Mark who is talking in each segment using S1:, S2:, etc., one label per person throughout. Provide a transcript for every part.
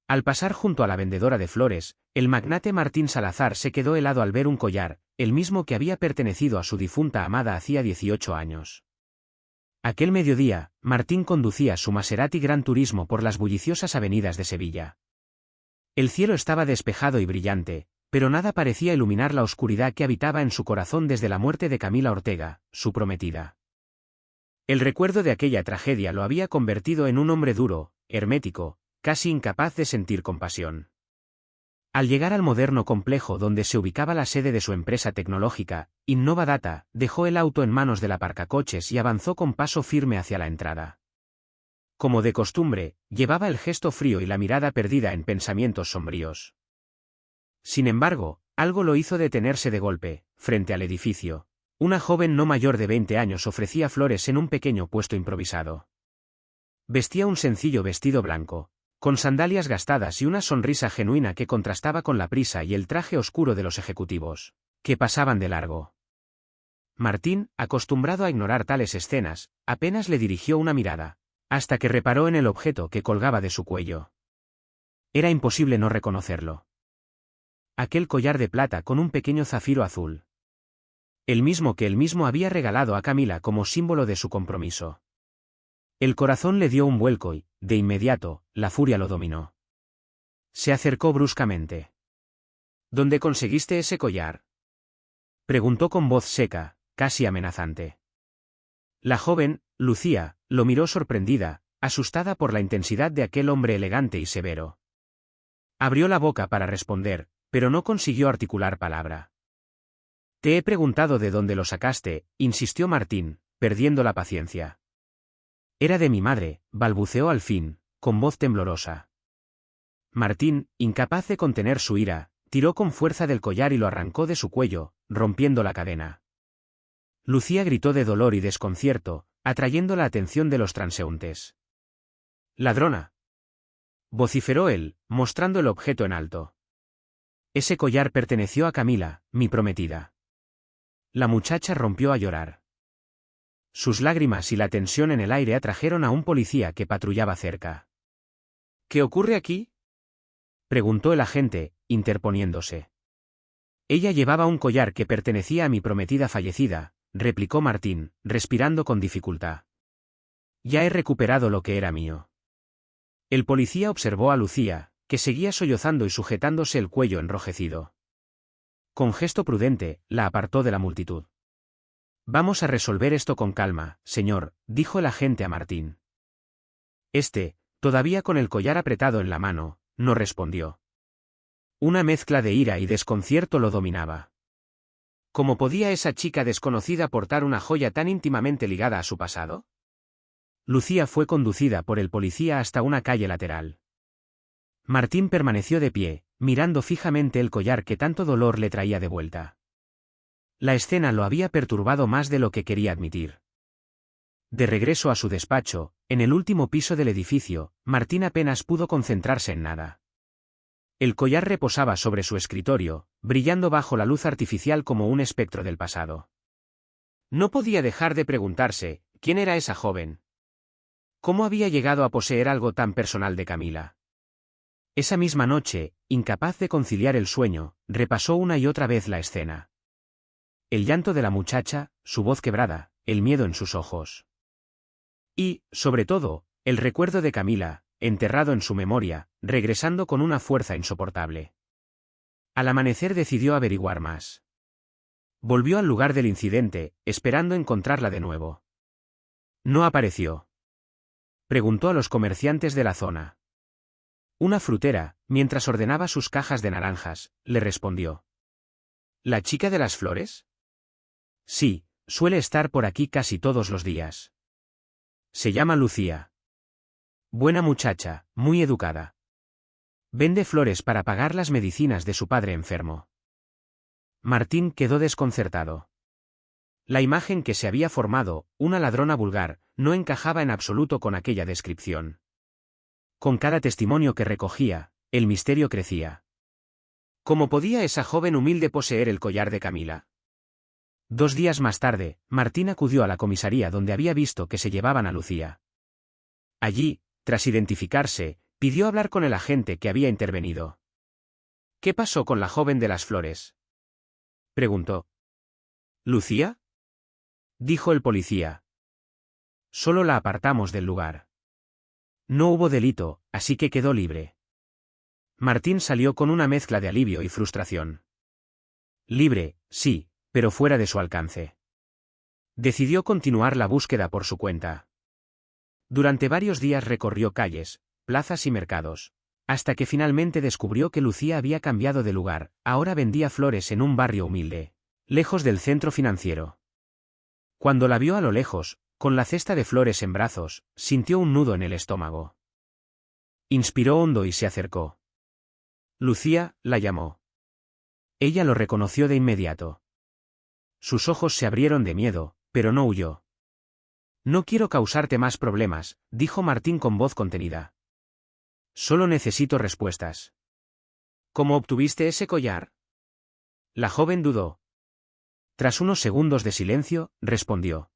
S1: Al pasar junto a la vendedora de flores, el magnate Martín Salazar se quedó helado al ver un collar, el mismo que había pertenecido a su difunta amada hacía 18 años. Aquel mediodía, Martín conducía su Maserati Gran Turismo por las bulliciosas avenidas de Sevilla. El cielo estaba despejado y brillante, pero nada parecía iluminar la oscuridad que habitaba en su corazón desde la muerte de Camila Ortega, su prometida. El recuerdo de aquella tragedia lo había convertido en un hombre duro, hermético, casi incapaz de sentir compasión. Al llegar al moderno complejo donde se ubicaba la sede de su empresa tecnológica, Innova Data, dejó el auto en manos del aparcacoches y avanzó con paso firme hacia la entrada. Como de costumbre, llevaba el gesto frío y la mirada perdida en pensamientos sombríos. Sin embargo, algo lo hizo detenerse de golpe, frente al edificio. Una joven no mayor de 20 años ofrecía flores en un pequeño puesto improvisado. Vestía un sencillo vestido blanco, con sandalias gastadas y una sonrisa genuina que contrastaba con la prisa y el traje oscuro de los ejecutivos, que pasaban de largo. Martín, acostumbrado a ignorar tales escenas, apenas le dirigió una mirada, hasta que reparó en el objeto que colgaba de su cuello. Era imposible no reconocerlo. Aquel collar de plata con un pequeño zafiro azul. El mismo que él mismo había regalado a Camila como símbolo de su compromiso. El corazón le dio un vuelco y, de inmediato, la furia lo dominó. Se acercó bruscamente. ¿Dónde conseguiste ese collar?, preguntó con voz seca, casi amenazante. La joven, Lucía, lo miró sorprendida, asustada por la intensidad de aquel hombre elegante y severo. Abrió la boca para responder, pero no consiguió articular palabra. Te he preguntado de dónde lo sacaste, insistió Martín, perdiendo la paciencia. Era de mi madre, balbuceó al fin, con voz temblorosa. Martín, incapaz de contener su ira, tiró con fuerza del collar y lo arrancó de su cuello, rompiendo la cadena. Lucía gritó de dolor y desconcierto, atrayendo la atención de los transeúntes. ¡Ladrona!, vociferó él, mostrando el objeto en alto. Ese collar perteneció a Camila, mi prometida. La muchacha rompió a llorar. Sus lágrimas y la tensión en el aire atrajeron a un policía que patrullaba cerca. ¿Qué ocurre aquí?, preguntó el agente, interponiéndose. Ella llevaba un collar que pertenecía a mi prometida fallecida, replicó Martín, respirando con dificultad. Ya he recuperado lo que era mío. El policía observó a Lucía, que seguía sollozando y sujetándose el cuello enrojecido. Con gesto prudente, la apartó de la multitud. Vamos a resolver esto con calma, señor, dijo el agente a Martín. Este, todavía con el collar apretado en la mano, no respondió. Una mezcla de ira y desconcierto lo dominaba. ¿Cómo podía esa chica desconocida portar una joya tan íntimamente ligada a su pasado? Lucía fue conducida por el policía hasta una calle lateral. Martín permaneció de pie, mirando fijamente el collar que tanto dolor le traía de vuelta. La escena lo había perturbado más de lo que quería admitir. De regreso a su despacho, en el último piso del edificio, Martín apenas pudo concentrarse en nada. El collar reposaba sobre su escritorio, brillando bajo la luz artificial como un espectro del pasado. No podía dejar de preguntarse, ¿quién era esa joven? ¿Cómo había llegado a poseer algo tan personal de Camila? Esa misma noche, incapaz de conciliar el sueño, repasó una y otra vez la escena. El llanto de la muchacha, su voz quebrada, el miedo en sus ojos. Y, sobre todo, el recuerdo de Camila, enterrado en su memoria, regresando con una fuerza insoportable. Al amanecer decidió averiguar más. Volvió al lugar del incidente, esperando encontrarla de nuevo. No apareció. Preguntó a los comerciantes de la zona. Una frutera, mientras ordenaba sus cajas de naranjas, le respondió. ¿La chica de las flores? Sí, suele estar por aquí casi todos los días. Se llama Lucía. Buena muchacha, muy educada. Vende flores para pagar las medicinas de su padre enfermo. Martín quedó desconcertado. La imagen que se había formado, una ladrona vulgar, no encajaba en absoluto con aquella descripción. Con cada testimonio que recogía, el misterio crecía. ¿Cómo podía esa joven humilde poseer el collar de Camila? 2 días más tarde, Martín acudió a la comisaría donde había visto que se llevaban a Lucía. Allí, tras identificarse, Pidió hablar con el agente que había intervenido. ¿Qué pasó con la joven de las flores? Preguntó. ¿Lucía? Dijo el policía. Solo la apartamos del lugar. No hubo delito, así que quedó libre. Martín salió con una mezcla de alivio y frustración. Libre, sí, pero fuera de su alcance. Decidió continuar la búsqueda por su cuenta. Durante varios días recorrió calles, plazas y mercados, hasta que finalmente descubrió que Lucía había cambiado de lugar, ahora vendía flores en un barrio humilde, lejos del centro financiero. Cuando la vio a lo lejos, con la cesta de flores en brazos, sintió un nudo en el estómago. Inspiró hondo y se acercó. Lucía, la llamó. Ella lo reconoció de inmediato. Sus ojos se abrieron de miedo, pero no huyó. No quiero causarte más problemas, dijo Martín con voz contenida. Solo necesito respuestas. ¿Cómo obtuviste ese collar? La joven dudó. Tras unos segundos de silencio, respondió.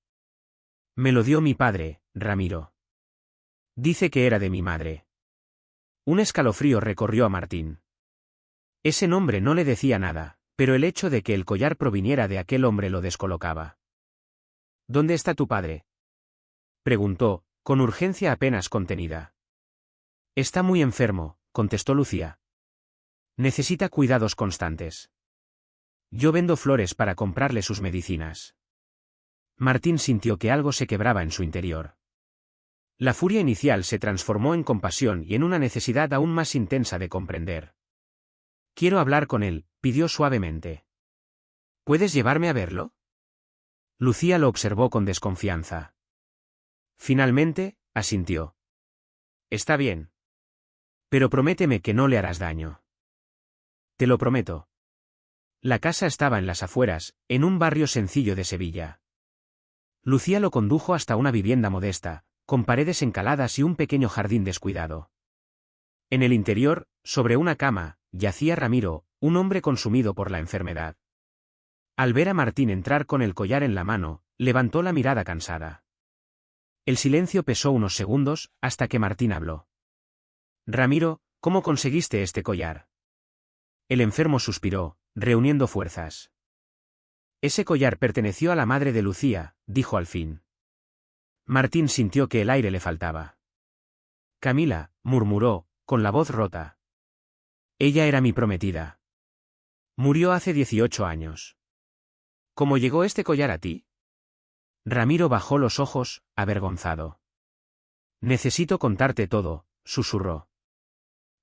S1: Me lo dio mi padre, Ramiro. Dice que era de mi madre. Un escalofrío recorrió a Martín. Ese nombre no le decía nada, pero el hecho de que el collar proviniera de aquel hombre lo descolocaba. ¿Dónde está tu padre? Preguntó, con urgencia apenas contenida. Está muy enfermo, contestó Lucía. Necesita cuidados constantes. Yo vendo flores para comprarle sus medicinas. Martín sintió que algo se quebraba en su interior. La furia inicial se transformó en compasión y en una necesidad aún más intensa de comprender. Quiero hablar con él, pidió suavemente. ¿Puedes llevarme a verlo? Lucía lo observó con desconfianza. Finalmente, asintió. Está bien. Pero prométeme que no le harás daño. Te lo prometo. La casa estaba en las afueras, en un barrio sencillo de Sevilla. Lucía lo condujo hasta una vivienda modesta, con paredes encaladas y un pequeño jardín descuidado. En el interior, sobre una cama, yacía Ramiro, un hombre consumido por la enfermedad. Al ver a Martín entrar con el collar en la mano, levantó la mirada cansada. El silencio pesó unos segundos, hasta que Martín habló. Ramiro, ¿cómo conseguiste este collar? El enfermo suspiró, reuniendo fuerzas. Ese collar perteneció a la madre de Lucía, dijo al fin. Martín sintió que el aire le faltaba. Camila, murmuró, con la voz rota. Ella era mi prometida. Murió hace 18 años. ¿Cómo llegó este collar a ti? Ramiro bajó los ojos, avergonzado. Necesito contarte todo, susurró.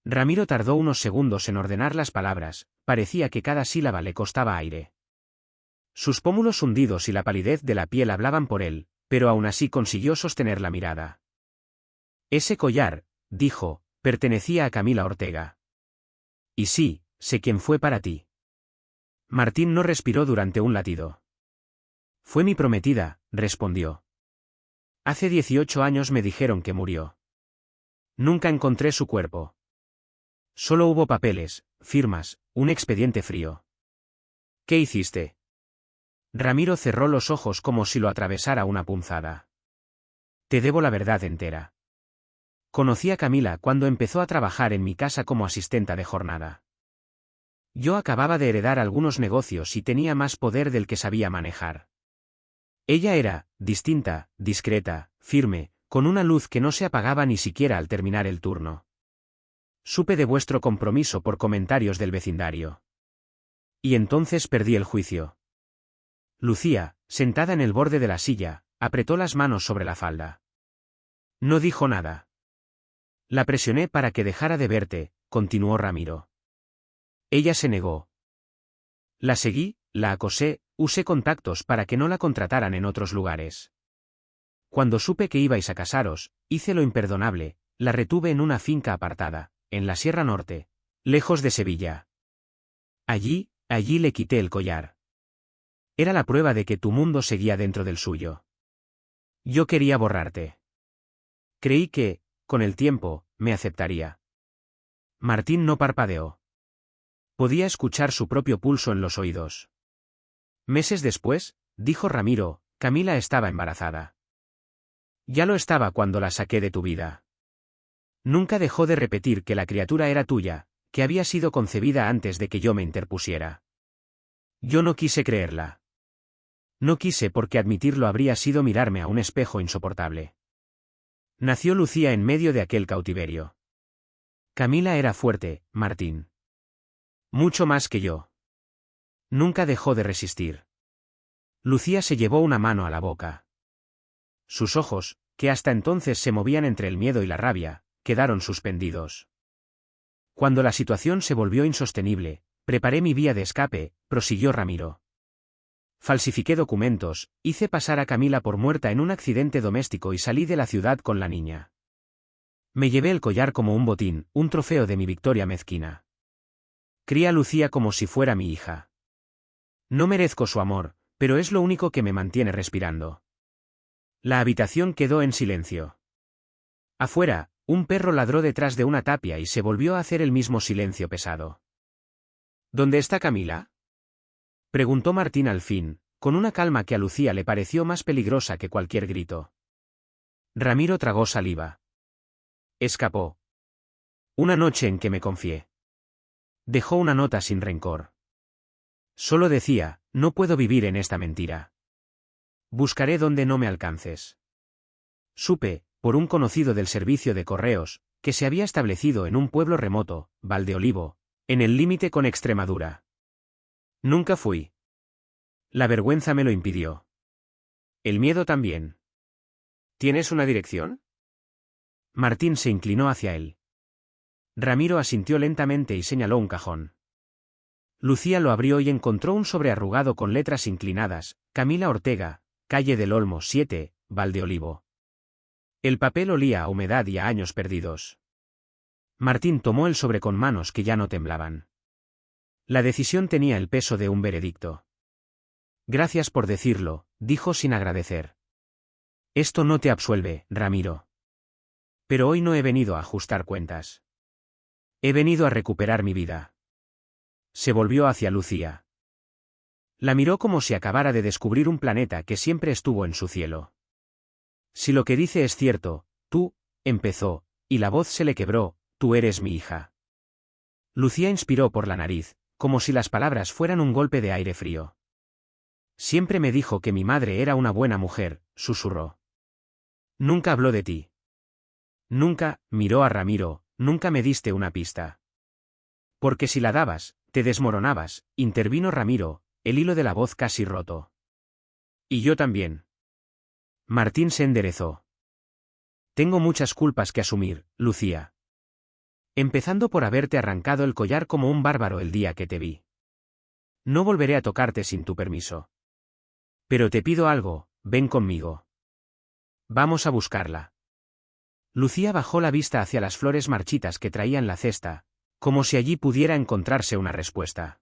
S1: Ramiro tardó unos segundos en ordenar las palabras, parecía que cada sílaba le costaba aire. Sus pómulos hundidos y la palidez de la piel hablaban por él, pero aún así consiguió sostener la mirada. Ese collar, dijo, pertenecía a Camila Ortega. Y sí, sé quién fue para ti. Martín no respiró durante un latido. Fue mi prometida, respondió. Hace 18 años me dijeron que murió. Nunca encontré su cuerpo. Solo hubo papeles, firmas, un expediente frío. ¿Qué hiciste? Ramiro cerró los ojos como si lo atravesara una punzada. Te debo la verdad entera. Conocí a Camila cuando empezó a trabajar en mi casa como asistenta de jornada. Yo acababa de heredar algunos negocios y tenía más poder del que sabía manejar. Ella era, distinta, discreta, firme, con una luz que no se apagaba ni siquiera al terminar el turno. Supe de vuestro compromiso por comentarios del vecindario. Y entonces perdí el juicio. Lucía, sentada en el borde de la silla, apretó las manos sobre la falda. No dijo nada. La presioné para que dejara de verte, continuó Ramiro. Ella se negó. La seguí, la acosé, usé contactos para que no la contrataran en otros lugares. Cuando supe que ibais a casaros, hice lo imperdonable, la retuve en una finca apartada, en la Sierra Norte, lejos de Sevilla. Allí le quité el collar. Era la prueba de que tu mundo seguía dentro del suyo. Yo quería borrarte. Creí que, con el tiempo, me aceptaría. Martín no parpadeó. Podía escuchar su propio pulso en los oídos. Meses después, dijo Ramiro, Camila estaba embarazada. Ya lo estaba cuando la saqué de tu vida. Nunca dejó de repetir que la criatura era tuya, que había sido concebida antes de que yo me interpusiera. Yo no quise creerla. No quise porque admitirlo habría sido mirarme a un espejo insoportable. Nació Lucía en medio de aquel cautiverio. Camila era fuerte, Martín. Mucho más que yo. Nunca dejó de resistir. Lucía se llevó una mano a la boca. Sus ojos, que hasta entonces se movían entre el miedo y la rabia, quedaron suspendidos. Cuando la situación se volvió insostenible, preparé mi vía de escape, prosiguió Ramiro. Falsifiqué documentos, hice pasar a Camila por muerta en un accidente doméstico y salí de la ciudad con la niña. Me llevé el collar como un botín, un trofeo de mi victoria mezquina. Crié a Lucía como si fuera mi hija. No merezco su amor, pero es lo único que me mantiene respirando. La habitación quedó en silencio. Afuera, un perro ladró detrás de una tapia y se volvió a hacer el mismo silencio pesado. ¿Dónde está Camila?, preguntó Martín al fin, con una calma que a Lucía le pareció más peligrosa que cualquier grito. Ramiro tragó saliva. Escapó. Una noche en que me confié. Dejó una nota sin rencor. Solo decía, no puedo vivir en esta mentira. Buscaré donde no me alcances. Supe, por un conocido del servicio de correos, que se había establecido en un pueblo remoto, Valdeolivo, en el límite con Extremadura. Nunca fui. La vergüenza me lo impidió. El miedo también. ¿Tienes una dirección? Martín se inclinó hacia él. Ramiro asintió lentamente y señaló un cajón. Lucía lo abrió y encontró un sobre arrugado con letras inclinadas, Camila Ortega, calle del Olmo 7, Valdeolivo. El papel olía a humedad y a años perdidos. Martín tomó el sobre con manos que ya no temblaban. La decisión tenía el peso de un veredicto. Gracias por decirlo, dijo sin agradecer. Esto no te absuelve, Ramiro. Pero hoy no he venido a ajustar cuentas. He venido a recuperar mi vida. Se volvió hacia Lucía. La miró como si acabara de descubrir un planeta que siempre estuvo en su cielo. Si lo que dice es cierto, tú, empezó, y la voz se le quebró, tú eres mi hija. Lucía inspiró por la nariz, como si las palabras fueran un golpe de aire frío. Siempre me dijo que mi madre era una buena mujer, susurró. Nunca habló de ti. Nunca, miró a Ramiro, nunca me diste una pista. Porque si la dabas, te desmoronabas, intervino Ramiro, el hilo de la voz casi roto. Y yo también. Martín se enderezó. Tengo muchas culpas que asumir, Lucía. Empezando por haberte arrancado el collar como un bárbaro el día que te vi. No volveré a tocarte sin tu permiso. Pero te pido algo, ven conmigo. Vamos a buscarla. Lucía bajó la vista hacia las flores marchitas que traía en la cesta, como si allí pudiera encontrarse una respuesta.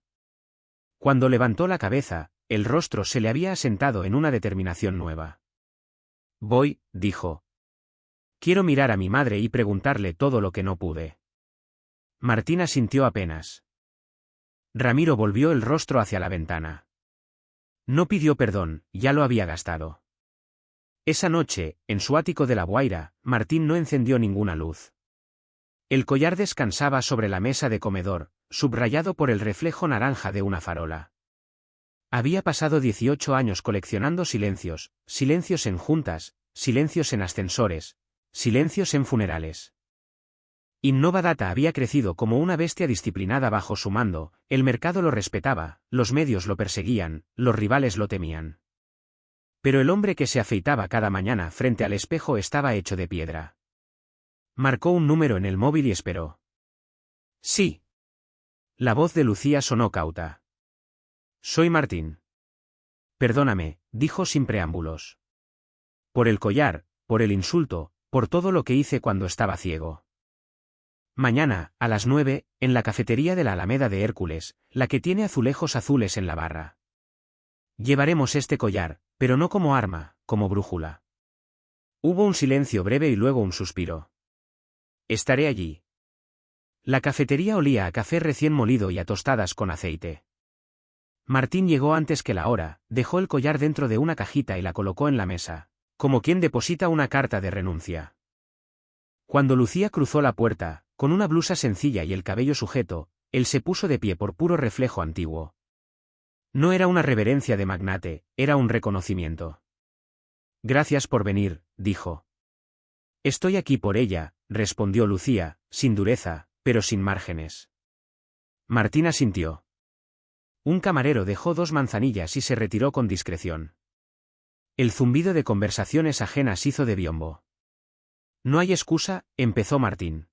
S1: Cuando levantó la cabeza, el rostro se le había asentado en una determinación nueva. Voy, dijo. Quiero mirar a mi madre y preguntarle todo lo que no pude. Martín asintió apenas. Ramiro volvió el rostro hacia la ventana. No pidió perdón, ya lo había gastado. Esa noche, en su ático de La Guaira, Martín no encendió ninguna luz. El collar descansaba sobre la mesa de comedor, subrayado por el reflejo naranja de una farola. Había pasado 18 años coleccionando silencios, silencios en juntas, silencios en ascensores, silencios en funerales. Innova Data había crecido como una bestia disciplinada bajo su mando, el mercado lo respetaba, los medios lo perseguían, los rivales lo temían. Pero el hombre que se afeitaba cada mañana frente al espejo estaba hecho de piedra. Marcó un número en el móvil y esperó. Sí. La voz de Lucía sonó cauta. Soy Martín. Perdóname, dijo sin preámbulos. Por el collar, por el insulto, por todo lo que hice cuando estaba ciego. Mañana, a las 9, en la cafetería de la Alameda de Hércules, la que tiene azulejos azules en la barra. Llevaremos este collar, pero no como arma, como brújula. Hubo un silencio breve y luego un suspiro. Estaré allí. La cafetería olía a café recién molido y a tostadas con aceite. Martín llegó antes que la hora, dejó el collar dentro de una cajita y la colocó en la mesa, como quien deposita una carta de renuncia. Cuando Lucía cruzó la puerta, con una blusa sencilla y el cabello sujeto, él se puso de pie por puro reflejo antiguo. No era una reverencia de magnate, era un reconocimiento. Gracias por venir, dijo. Estoy aquí por ella, respondió Lucía, sin dureza, pero sin márgenes. Martín asintió. Un camarero dejó 2 manzanillas y se retiró con discreción. El zumbido de conversaciones ajenas hizo de biombo. No hay excusa, empezó Martín.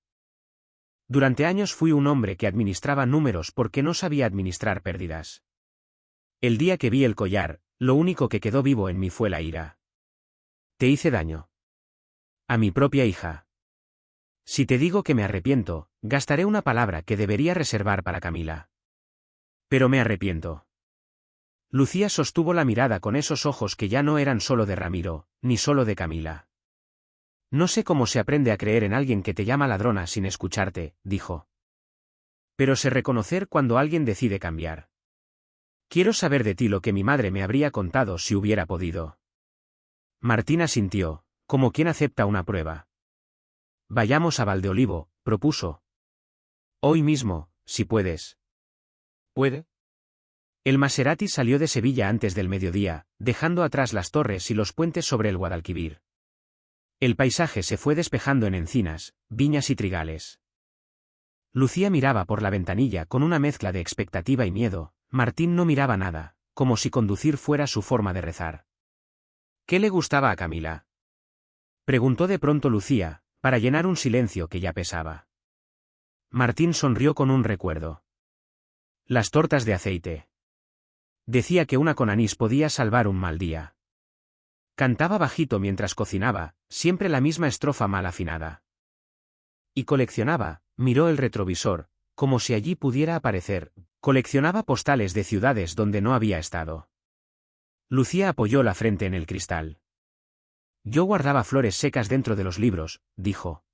S1: Durante años fui un hombre que administraba números porque no sabía administrar pérdidas. El día que vi el collar, lo único que quedó vivo en mí fue la ira. Te hice daño. A mi propia hija. Si te digo que me arrepiento, gastaré una palabra que debería reservar para Camila. Pero me arrepiento. Lucía sostuvo la mirada con esos ojos que ya no eran solo de Ramiro, ni solo de Camila. No sé cómo se aprende a creer en alguien que te llama ladrona sin escucharte, dijo. Pero sé reconocer cuando alguien decide cambiar. Quiero saber de ti lo que mi madre me habría contado si hubiera podido. Martín asintió, como quien acepta una prueba. Vayamos a Valdeolivo, propuso. Hoy mismo, si puedes. ¿Puede? El Maserati salió de Sevilla antes del mediodía, dejando atrás las torres y los puentes sobre el Guadalquivir. El paisaje se fue despejando en encinas, viñas y trigales. Lucía miraba por la ventanilla con una mezcla de expectativa y miedo. Martín no miraba nada, como si conducir fuera su forma de rezar. ¿Qué le gustaba a Camila? Preguntó de pronto Lucía, para llenar un silencio que ya pesaba. Martín sonrió con un recuerdo. Las tortas de aceite. Decía que una con anís podía salvar un mal día. Cantaba bajito mientras cocinaba, siempre la misma estrofa mal afinada. Y coleccionaba, miró el retrovisor, como si allí pudiera aparecer, coleccionaba postales de ciudades donde no había estado. Lucía apoyó la frente en el cristal. Yo guardaba flores secas dentro de los libros, dijo.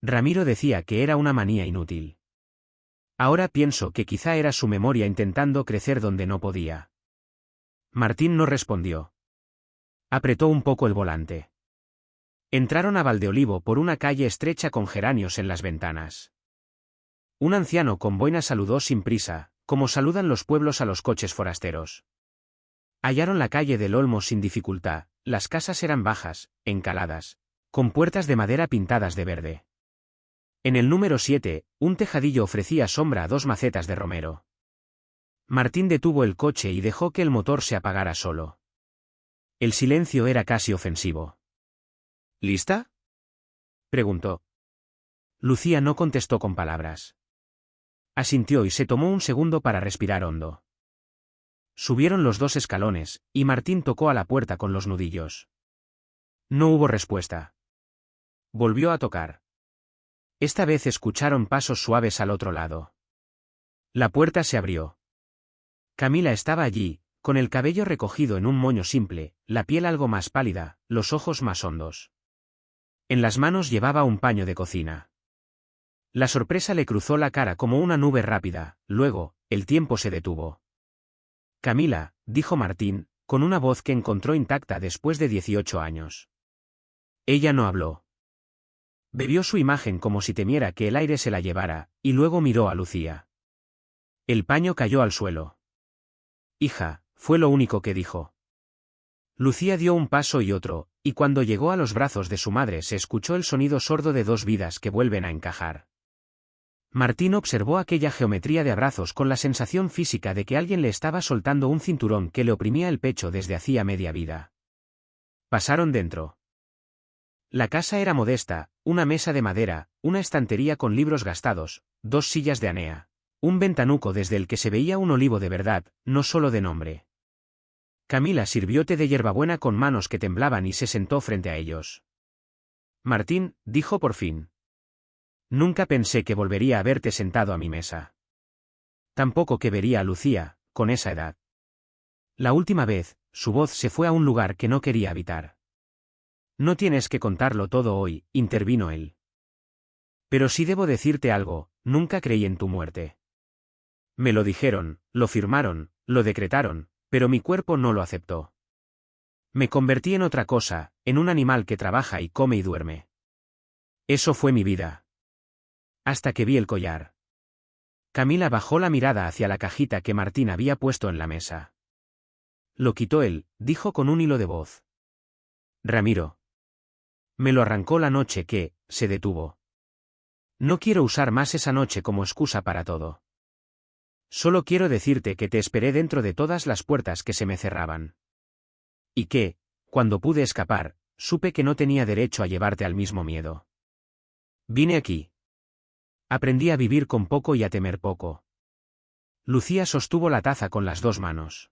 S1: Ramiro decía que era una manía inútil. Ahora pienso que quizá era su memoria intentando crecer donde no podía. Martín no respondió. Apretó un poco el volante. Entraron a Valdeolivo por una calle estrecha con geranios en las ventanas. Un anciano con boina saludó sin prisa, como saludan los pueblos a los coches forasteros. Hallaron la calle del Olmo sin dificultad, las casas eran bajas, encaladas, con puertas de madera pintadas de verde. En el número 7, un tejadillo ofrecía sombra a 2 macetas de romero. Martín detuvo el coche y dejó que el motor se apagara solo. El silencio era casi ofensivo. ¿Lista? Preguntó. Lucía no contestó con palabras. Asintió y se tomó un segundo para respirar hondo. Subieron los 2 escalones, y Martín tocó a la puerta con los nudillos. No hubo respuesta. Volvió a tocar. Esta vez escucharon pasos suaves al otro lado. La puerta se abrió. Camila estaba allí, con el cabello recogido en un moño simple, la piel algo más pálida, los ojos más hondos. En las manos llevaba un paño de cocina. La sorpresa le cruzó la cara como una nube rápida, luego, el tiempo se detuvo. Camila, dijo Martín, con una voz que encontró intacta después de 18 años. Ella no habló. Bebió su imagen como si temiera que el aire se la llevara, y luego miró a Lucía. El paño cayó al suelo. Hija, fue lo único que dijo. Lucía dio un paso y otro, y cuando llegó a los brazos de su madre se escuchó el sonido sordo de 2 vidas que vuelven a encajar. Martín observó aquella geometría de abrazos con la sensación física de que alguien le estaba soltando un cinturón que le oprimía el pecho desde hacía media vida. Pasaron dentro. La casa era modesta, una mesa de madera, una estantería con libros gastados, 2 sillas de anea, un ventanuco desde el que se veía un olivo de verdad, no solo de nombre. Camila sirvió té de hierbabuena con manos que temblaban y se sentó frente a ellos. Martín, dijo por fin. Nunca pensé que volvería a verte sentado a mi mesa. Tampoco que vería a Lucía, con esa edad. La última vez, su voz se fue a un lugar que no quería habitar. No tienes que contarlo todo hoy, intervino él. Pero sí debo decirte algo, nunca creí en tu muerte. Me lo dijeron, lo firmaron, lo decretaron, pero mi cuerpo no lo aceptó. Me convertí en otra cosa, en un animal que trabaja y come y duerme. Eso fue mi vida. Hasta que vi el collar. Camila bajó la mirada hacia la cajita que Martín había puesto en la mesa. Lo quitó él, dijo con un hilo de voz. Ramiro. Me lo arrancó la noche que, se detuvo. No quiero usar más esa noche como excusa para todo. Solo quiero decirte que te esperé dentro de todas las puertas que se me cerraban. Y que, cuando pude escapar, supe que no tenía derecho a llevarte al mismo miedo. Vine aquí. Aprendí a vivir con poco y a temer poco. Lucía sostuvo la taza con las dos manos.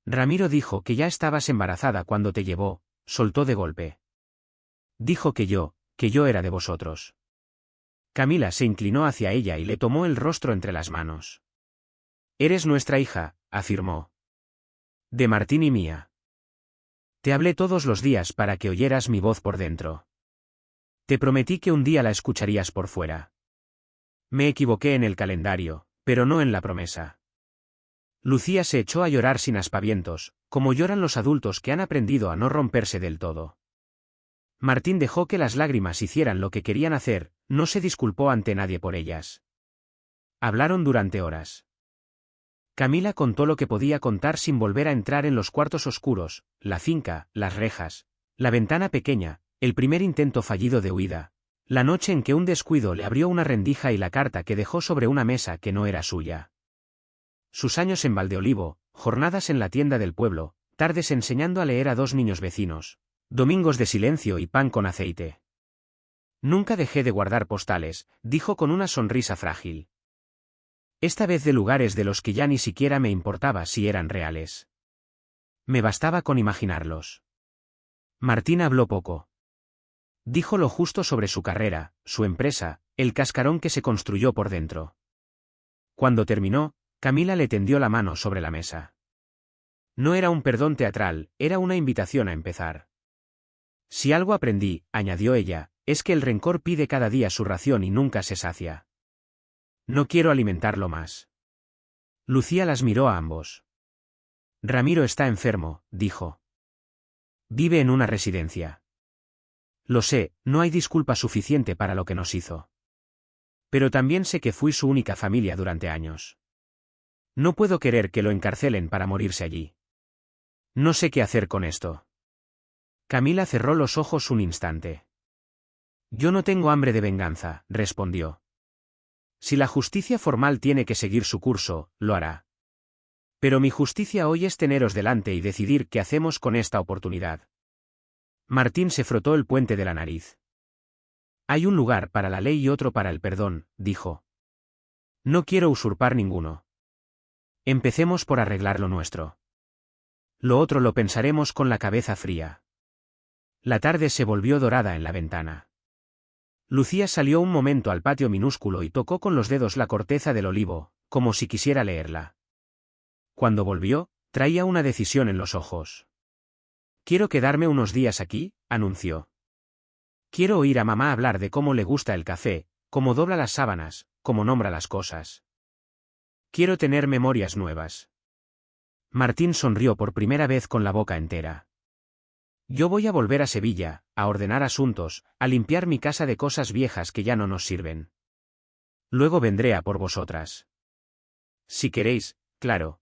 S1: Ramiro dijo que ya estabas embarazada cuando te llevó, soltó de golpe. Dijo que yo era de vosotros. Camila se inclinó hacia ella y le tomó el rostro entre las manos. Eres nuestra hija, afirmó. De Martín y mía. Te hablé todos los días para que oyeras mi voz por dentro. Te prometí que un día la escucharías por fuera. Me equivoqué en el calendario, pero no en la promesa. Lucía se echó a llorar sin aspavientos, como lloran los adultos que han aprendido a no romperse del todo. Martín dejó que las lágrimas hicieran lo que querían hacer, no se disculpó ante nadie por ellas. Hablaron durante horas. Camila contó lo que podía contar sin volver a entrar en los cuartos oscuros, la finca, las rejas, la ventana pequeña, el primer intento fallido de huida, la noche en que un descuido le abrió una rendija y la carta que dejó sobre una mesa que no era suya. Sus años en Valdeolivo, jornadas en la tienda del pueblo, tardes enseñando a leer a dos niños vecinos, domingos de silencio y pan con aceite. Nunca dejé de guardar postales, dijo con una sonrisa frágil. Esta vez de lugares de los que ya ni siquiera me importaba si eran reales. Me bastaba con imaginarlos. Martín habló poco. Dijo lo justo sobre su carrera, su empresa, el cascarón que se construyó por dentro. Cuando terminó, Camila le tendió la mano sobre la mesa. No era un perdón teatral, era una invitación a empezar. Si algo aprendí, añadió ella, es que el rencor pide cada día su ración y nunca se sacia. No quiero alimentarlo más. Lucía las miró a ambos. Ramiro está enfermo, dijo. Vive en una residencia. Lo sé, no hay disculpa suficiente para lo que nos hizo. Pero también sé que fui su única familia durante años. No puedo querer que lo encarcelen para morirse allí. No sé qué hacer con esto. Camila cerró los ojos un instante. Yo no tengo hambre de venganza, respondió. Si la justicia formal tiene que seguir su curso, lo hará. Pero mi justicia hoy es teneros delante y decidir qué hacemos con esta oportunidad. Martín se frotó el puente de la nariz. Hay un lugar para la ley y otro para el perdón, dijo. No quiero usurpar ninguno. Empecemos por arreglar lo nuestro. Lo otro lo pensaremos con la cabeza fría. La tarde se volvió dorada en la ventana. Lucía salió un momento al patio minúsculo y tocó con los dedos la corteza del olivo, como si quisiera leerla. Cuando volvió, traía una decisión en los ojos. Quiero quedarme unos días aquí, anunció. Quiero oír a mamá hablar de cómo le gusta el café, cómo dobla las sábanas, cómo nombra las cosas. Quiero tener memorias nuevas. Martín sonrió por primera vez con la boca entera. Yo voy a volver a Sevilla, a ordenar asuntos, a limpiar mi casa de cosas viejas que ya no nos sirven. Luego vendré a por vosotras. Si queréis, claro.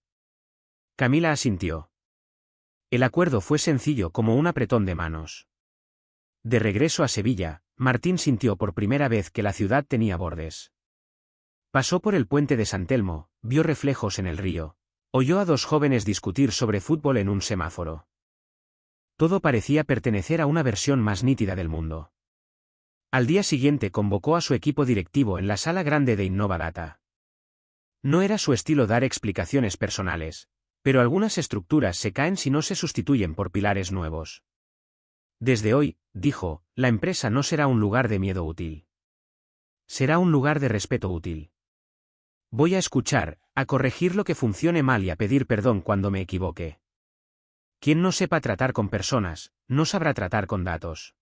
S1: Camila asintió. El acuerdo fue sencillo como un apretón de manos. De regreso a Sevilla, Martín sintió por primera vez que la ciudad tenía bordes. Pasó por el puente de San Telmo, vio reflejos en el río. Oyó a dos jóvenes discutir sobre fútbol en un semáforo. Todo parecía pertenecer a una versión más nítida del mundo. Al día siguiente convocó a su equipo directivo en la sala grande de Innova Data. No era su estilo dar explicaciones personales, pero algunas estructuras se caen si no se sustituyen por pilares nuevos. Desde hoy, dijo, la empresa no será un lugar de miedo útil. Será un lugar de respeto útil. Voy a escuchar, a corregir lo que funcione mal y a pedir perdón cuando me equivoque. Quien no sepa tratar con personas, no sabrá tratar con datos.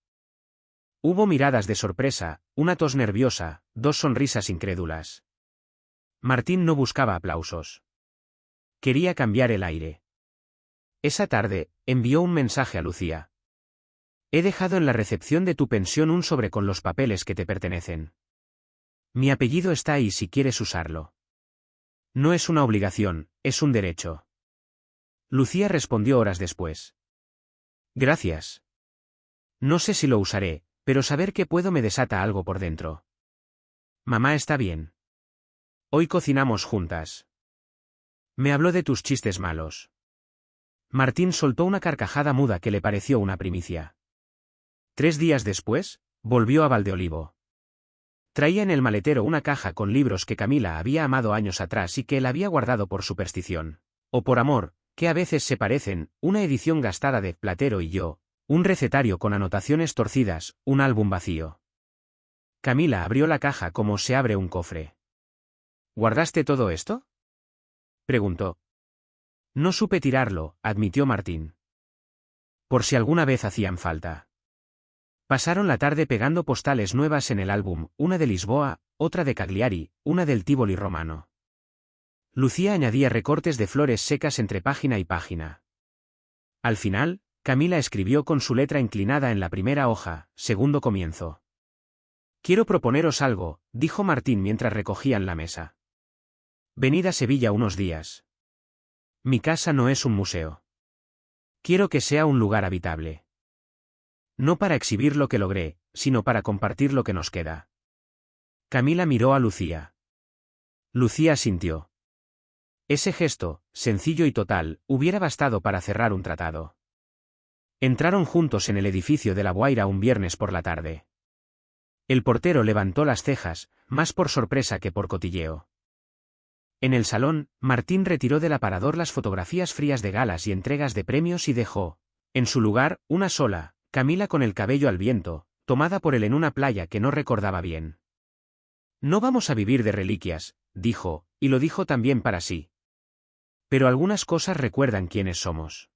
S1: Hubo miradas de sorpresa, una tos nerviosa, dos sonrisas incrédulas. Martín no buscaba aplausos. Quería cambiar el aire. Esa tarde, envió un mensaje a Lucía. He dejado en la recepción de tu pensión un sobre con los papeles que te pertenecen. Mi apellido está ahí si quieres usarlo. No es una obligación, es un derecho. Lucía respondió horas después. Gracias. No sé si lo usaré, pero saber que puedo me desata algo por dentro. Mamá está bien. Hoy cocinamos juntas. Me habló de tus chistes malos. Martín soltó una carcajada muda que le pareció una primicia. 3 días después, volvió a Valdeolivo. Traía en el maletero una caja con libros que Camila había amado años atrás y que él había guardado por superstición. O por amor, que a veces se parecen, una edición gastada de Platero y yo, un recetario con anotaciones torcidas, un álbum vacío. Camila abrió la caja como se abre un cofre. ¿Guardaste todo esto?, preguntó. No supe tirarlo, admitió Martín. Por si alguna vez hacían falta. Pasaron la tarde pegando postales nuevas en el álbum, una de Lisboa, otra de Cagliari, una del Tívoli romano. Lucía añadía recortes de flores secas entre página y página. Al final, Camila escribió con su letra inclinada en la primera hoja, segundo comienzo. Quiero proponeros algo, dijo Martín mientras recogían la mesa. Venid a Sevilla unos días. Mi casa no es un museo. Quiero que sea un lugar habitable. No para exhibir lo que logré, sino para compartir lo que nos queda. Camila miró a Lucía. Lucía asintió. Ese gesto, sencillo y total, hubiera bastado para cerrar un tratado. Entraron juntos en el edificio de La Guaira un viernes por la tarde. El portero levantó las cejas, más por sorpresa que por cotilleo. En el salón, Martín retiró del aparador las fotografías frías de galas y entregas de premios y dejó, en su lugar, una sola, Camila con el cabello al viento, tomada por él en una playa que no recordaba bien. No vamos a vivir de reliquias, dijo, y lo dijo también para sí. Pero algunas cosas recuerdan quiénes somos.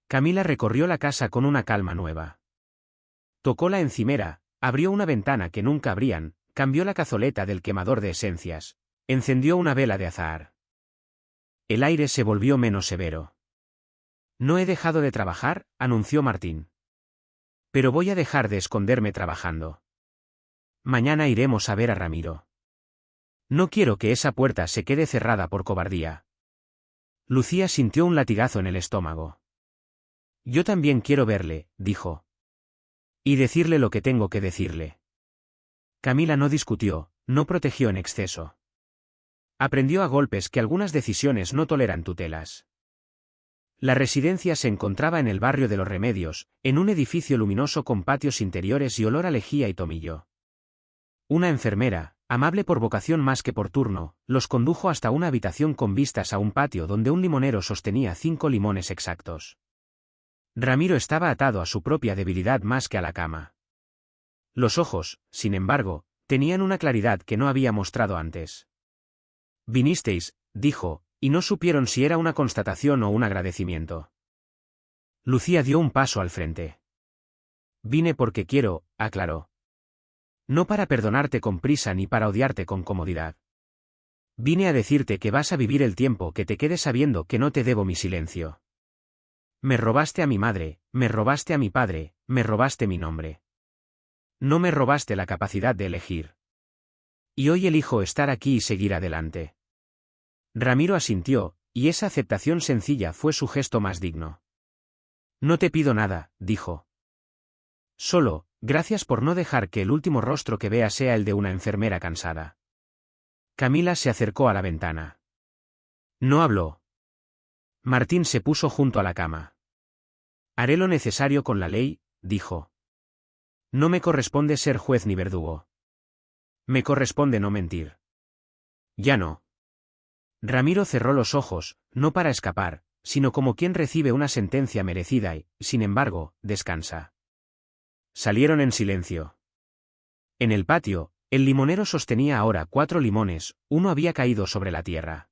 S1: Camila recorrió la casa con una calma nueva. Tocó la encimera, abrió una ventana que nunca abrían, cambió la cazoleta del quemador de esencias, encendió una vela de azahar. El aire se volvió menos severo. No he dejado de trabajar, anunció Martín. Pero voy a dejar de esconderme trabajando. Mañana iremos a ver a Ramiro. No quiero que esa puerta se quede cerrada por cobardía. Lucía sintió un latigazo en el estómago. Yo también quiero verle, dijo. Y decirle lo que tengo que decirle. Camila no discutió, no protegió en exceso. Aprendió a golpes que algunas decisiones no toleran tutelas. La residencia se encontraba en el barrio de Los Remedios, en un edificio luminoso con patios interiores y olor a lejía y tomillo. Una enfermera, amable por vocación más que por turno, los condujo hasta una habitación con vistas a un patio donde un limonero sostenía 5 limones exactos. Ramiro estaba atado a su propia debilidad más que a la cama. Los ojos, sin embargo, tenían una claridad que no había mostrado antes. Vinisteis, dijo, y no supieron si era una constatación o un agradecimiento. Lucía dio un paso al frente. Vine porque quiero, aclaró. No para perdonarte con prisa ni para odiarte con comodidad. Vine a decirte que vas a vivir el tiempo que te quede sabiendo que no te debo mi silencio. Me robaste a mi madre, me robaste a mi padre, me robaste mi nombre. No me robaste la capacidad de elegir. Y hoy elijo estar aquí y seguir adelante. Ramiro asintió, y esa aceptación sencilla fue su gesto más digno. No te pido nada, dijo. Solo, gracias por no dejar que el último rostro que vea sea el de una enfermera cansada. Camila se acercó a la ventana. No habló. Martín se puso junto a la cama. Haré lo necesario con la ley, dijo. No me corresponde ser juez ni verdugo. Me corresponde no mentir. Ya no. Ramiro cerró los ojos, no para escapar, sino como quien recibe una sentencia merecida y, sin embargo, descansa. Salieron en silencio. En el patio, el limonero sostenía ahora 4 limones, uno había caído sobre la tierra.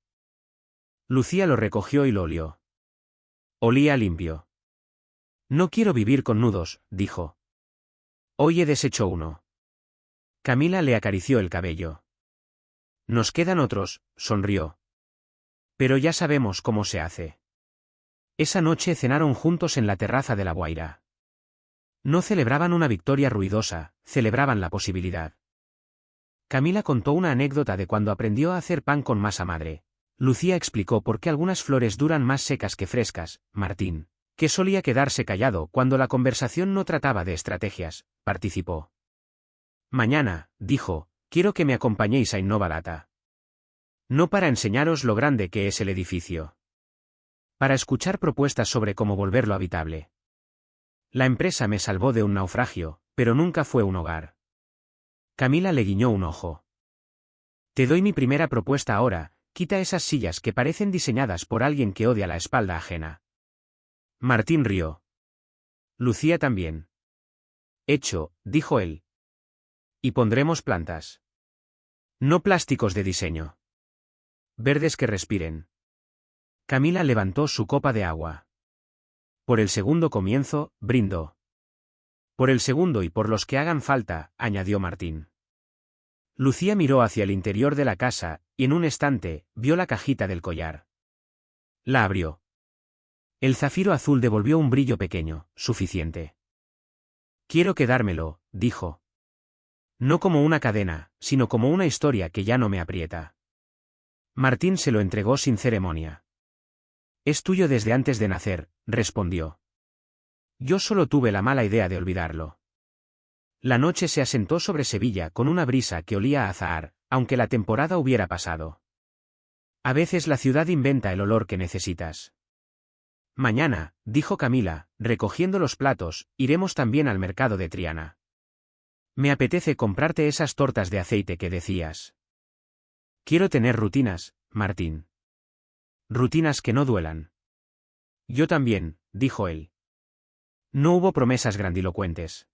S1: Lucía lo recogió y lo olió. Olía limpio. No quiero vivir con nudos, dijo. Hoy he deshecho uno. Camila le acarició el cabello. Nos quedan otros, sonrió. Pero ya sabemos cómo se hace. Esa noche cenaron juntos en la terraza de La Guaira. No celebraban una victoria ruidosa, celebraban la posibilidad. Camila contó una anécdota de cuando aprendió a hacer pan con masa madre. Lucía explicó por qué algunas flores duran más secas que frescas. Martín, que solía quedarse callado cuando la conversación no trataba de estrategias, participó. Mañana, dijo, quiero que me acompañéis a Innovalata. No para enseñaros lo grande que es el edificio. Para escuchar propuestas sobre cómo volverlo habitable. La empresa me salvó de un naufragio, pero nunca fue un hogar. Camila le guiñó un ojo. Te doy mi primera propuesta ahora, quita esas sillas que parecen diseñadas por alguien que odia la espalda ajena. Martín rió. Lucía también. Hecho, dijo él. Y pondremos plantas. No plásticos de diseño. Verdes que respiren. Camila levantó su copa de agua. Por el segundo comienzo, brindó. Por el segundo y por los que hagan falta, añadió Martín. Lucía miró hacia el interior de la casa, y en un estante, vio la cajita del collar. La abrió. El zafiro azul devolvió un brillo pequeño, suficiente. Quiero quedármelo, dijo. No como una cadena, sino como una historia que ya no me aprieta. Martín se lo entregó sin ceremonia. Es tuyo desde antes de nacer, respondió. Yo solo tuve la mala idea de olvidarlo. La noche se asentó sobre Sevilla con una brisa que olía a azahar, aunque la temporada hubiera pasado. A veces la ciudad inventa el olor que necesitas. Mañana, dijo Camila, recogiendo los platos, iremos también al mercado de Triana. Me apetece comprarte esas tortas de aceite que decías. Quiero tener rutinas, Martín. Rutinas que no duelan. Yo también, dijo él. No hubo promesas grandilocuentes.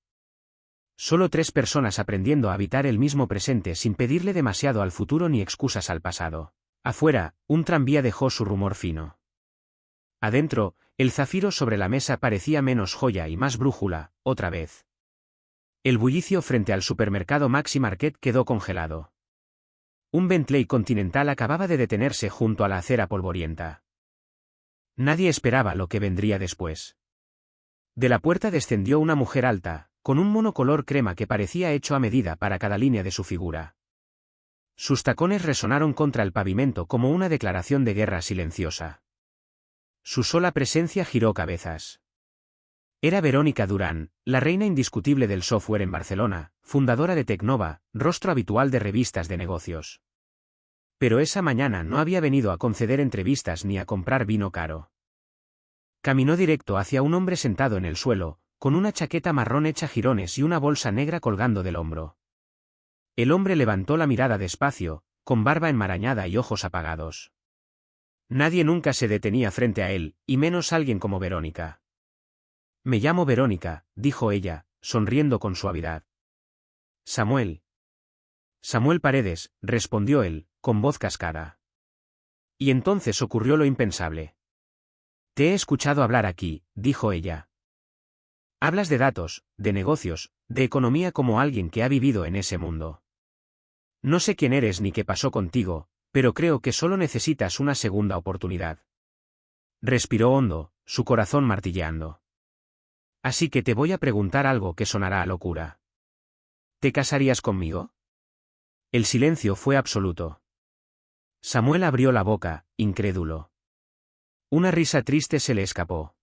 S1: Solo 3 personas aprendiendo a habitar el mismo presente sin pedirle demasiado al futuro ni excusas al pasado. Afuera, un tranvía dejó su rumor fino. Adentro, el zafiro sobre la mesa parecía menos joya y más brújula, otra vez. El bullicio frente al supermercado Maxi Market quedó congelado. Un Bentley Continental acababa de detenerse junto a la acera polvorienta. Nadie esperaba lo que vendría después. De la puerta descendió una mujer alta, con un mono color crema que parecía hecho a medida para cada línea de su figura. Sus tacones resonaron contra el pavimento como una declaración de guerra silenciosa. Su sola presencia giró cabezas. Era Verónica Durán, la reina indiscutible del software en Barcelona, fundadora de Tecnova, rostro habitual de revistas de negocios. Pero esa mañana no había venido a conceder entrevistas ni a comprar vino caro. Caminó directo hacia un hombre sentado en el suelo, con una chaqueta marrón hecha jirones y una bolsa negra colgando del hombro. El hombre levantó la mirada despacio, con barba enmarañada y ojos apagados. Nadie nunca se detenía frente a él, y menos alguien como Verónica. Me llamo Verónica, dijo ella, sonriendo con suavidad. Samuel. Samuel Paredes, respondió él, con voz cascada. Y entonces ocurrió lo impensable. Te he escuchado hablar aquí, dijo ella. Hablas de datos, de negocios, de economía como alguien que ha vivido en ese mundo. No sé quién eres ni qué pasó contigo, pero creo que solo necesitas una segunda oportunidad. Respiró hondo, su corazón martilleando. Así que te voy a preguntar algo que sonará a locura. ¿Te casarías conmigo? El silencio fue absoluto. Samuel abrió la boca, incrédulo. Una risa triste se le escapó.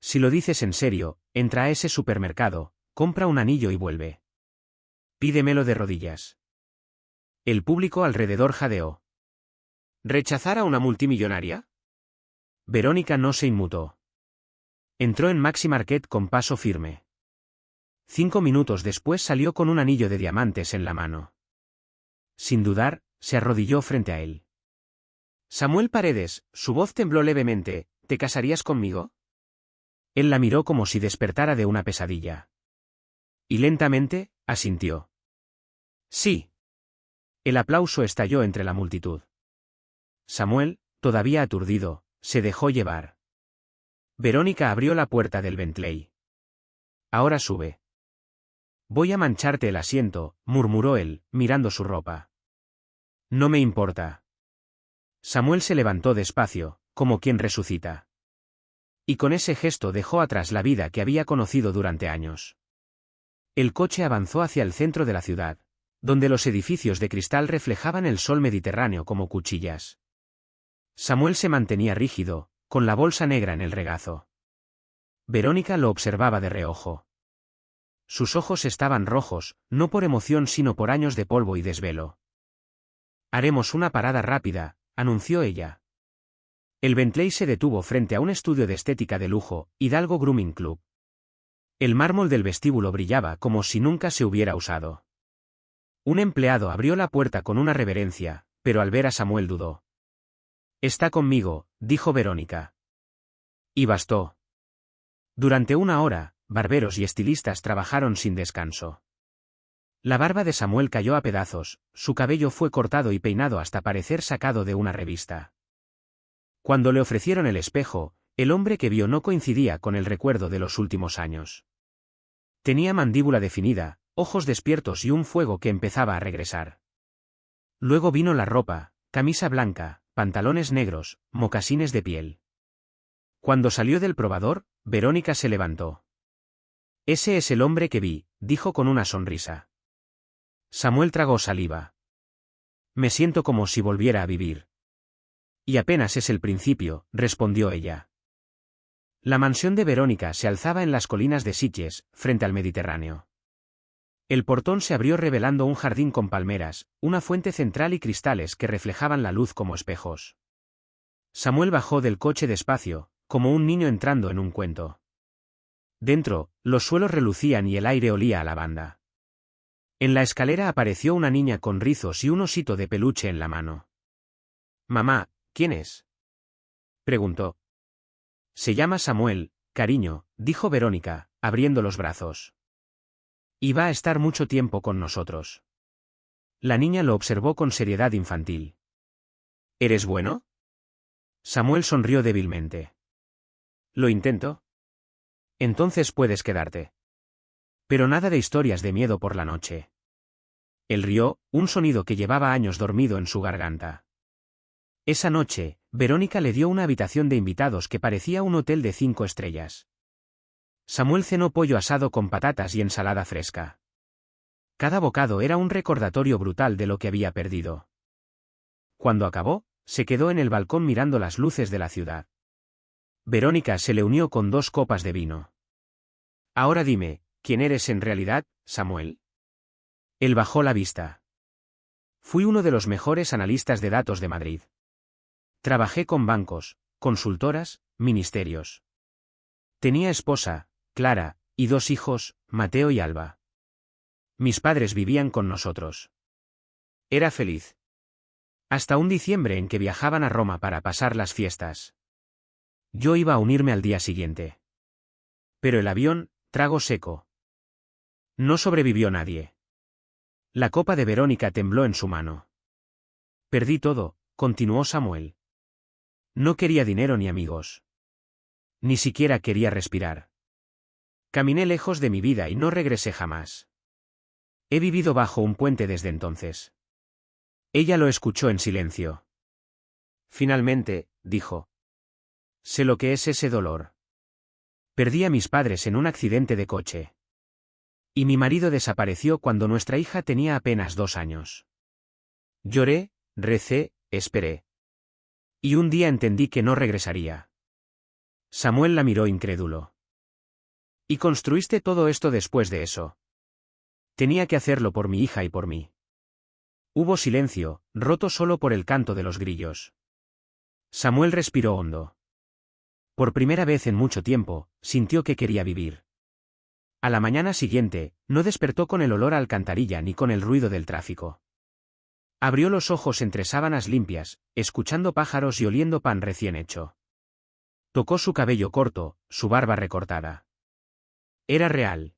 S1: Si lo dices en serio, entra a ese supermercado, compra un anillo y vuelve. Pídemelo de rodillas. El público alrededor jadeó. ¿Rechazar a una multimillonaria? Verónica no se inmutó. Entró en Maxi Market con paso firme. 5 minutos después salió con un anillo de diamantes en la mano. Sin dudar, se arrodilló frente a él. Samuel Paredes, su voz tembló levemente, ¿te casarías conmigo? Él la miró como si despertara de una pesadilla. Y lentamente, asintió. Sí. El aplauso estalló entre la multitud. Samuel, todavía aturdido, se dejó llevar. Verónica abrió la puerta del Bentley. Ahora sube. Voy a mancharte el asiento, murmuró él, mirando su ropa. No me importa. Samuel se levantó despacio, como quien resucita. Y con ese gesto dejó atrás la vida que había conocido durante años. El coche avanzó hacia el centro de la ciudad, donde los edificios de cristal reflejaban el sol Mediterráneo como cuchillas. Samuel se mantenía rígido, con la bolsa negra en el regazo. Verónica lo observaba de reojo. Sus ojos estaban rojos, no por emoción sino por años de polvo y desvelo. «Haremos una parada rápida», anunció ella. El Bentley se detuvo frente a un estudio de estética de lujo, Hidalgo Grooming Club. El mármol del vestíbulo brillaba como si nunca se hubiera usado. Un empleado abrió la puerta con una reverencia, pero al ver a Samuel dudó. «Está conmigo», dijo Verónica. Y bastó. Durante una hora, barberos y estilistas trabajaron sin descanso. La barba de Samuel cayó a pedazos, su cabello fue cortado y peinado hasta parecer sacado de una revista. Cuando le ofrecieron el espejo, el hombre que vio no coincidía con el recuerdo de los últimos años. Tenía mandíbula definida, ojos despiertos y un fuego que empezaba a regresar. Luego vino la ropa, camisa blanca, pantalones negros, mocasines de piel. Cuando salió del probador, Verónica se levantó. «Ese es el hombre que vi», dijo con una sonrisa. Samuel tragó saliva. «Me siento como si volviera a vivir». «Y apenas es el principio», respondió ella. La mansión de Verónica se alzaba en las colinas de Sitges, frente al Mediterráneo. El portón se abrió revelando un jardín con palmeras, una fuente central y cristales que reflejaban la luz como espejos. Samuel bajó del coche despacio, como un niño entrando en un cuento. Dentro, los suelos relucían y el aire olía a lavanda. En la escalera apareció una niña con rizos y un osito de peluche en la mano. «Mamá, ¿quién es?», preguntó. «Se llama Samuel, cariño», dijo Verónica, abriendo los brazos. «Y va a estar mucho tiempo con nosotros». La niña lo observó con seriedad infantil. «¿Eres bueno?». Samuel sonrió débilmente. «Lo intento». «Entonces puedes quedarte». Pero nada de historias de miedo por la noche. Él rió, un sonido que llevaba años dormido en su garganta. Esa noche, Verónica le dio una habitación de invitados que parecía un hotel de 5 estrellas. Samuel cenó pollo asado con patatas y ensalada fresca. Cada bocado era un recordatorio brutal de lo que había perdido. Cuando acabó, se quedó en el balcón mirando las luces de la ciudad. Verónica se le unió con 2 copas de vino. «Ahora dime, ¿quién eres en realidad, Samuel?». Él bajó la vista. «Fui uno de los mejores analistas de datos de Madrid. Trabajé con bancos, consultoras, ministerios. Tenía esposa, Clara, y 2 hijos, Mateo y Alba. Mis padres vivían con nosotros. Era feliz. Hasta un diciembre en que viajaban a Roma para pasar las fiestas. Yo iba a unirme al día siguiente. Pero el avión, trago seco. No sobrevivió nadie». La copa de Verónica tembló en su mano. «Perdí todo», continuó Samuel. «No quería dinero ni amigos. Ni siquiera quería respirar. Caminé lejos de mi vida y no regresé jamás. He vivido bajo un puente desde entonces». Ella lo escuchó en silencio. «Finalmente», dijo. «Sé lo que es ese dolor. Perdí a mis padres en un accidente de coche. Y mi marido desapareció cuando nuestra hija tenía apenas 2 años. Lloré, recé, esperé. Y un día entendí que no regresaría». Samuel la miró incrédulo. «¿Y construiste todo esto después de eso?». «Tenía que hacerlo por mi hija y por mí». Hubo silencio, roto solo por el canto de los grillos. Samuel respiró hondo. Por primera vez en mucho tiempo, sintió que quería vivir. A la mañana siguiente, no despertó con el olor a alcantarilla ni con el ruido del tráfico. Abrió los ojos entre sábanas limpias, escuchando pájaros y oliendo pan recién hecho. Tocó su cabello corto, su barba recortada. Era real.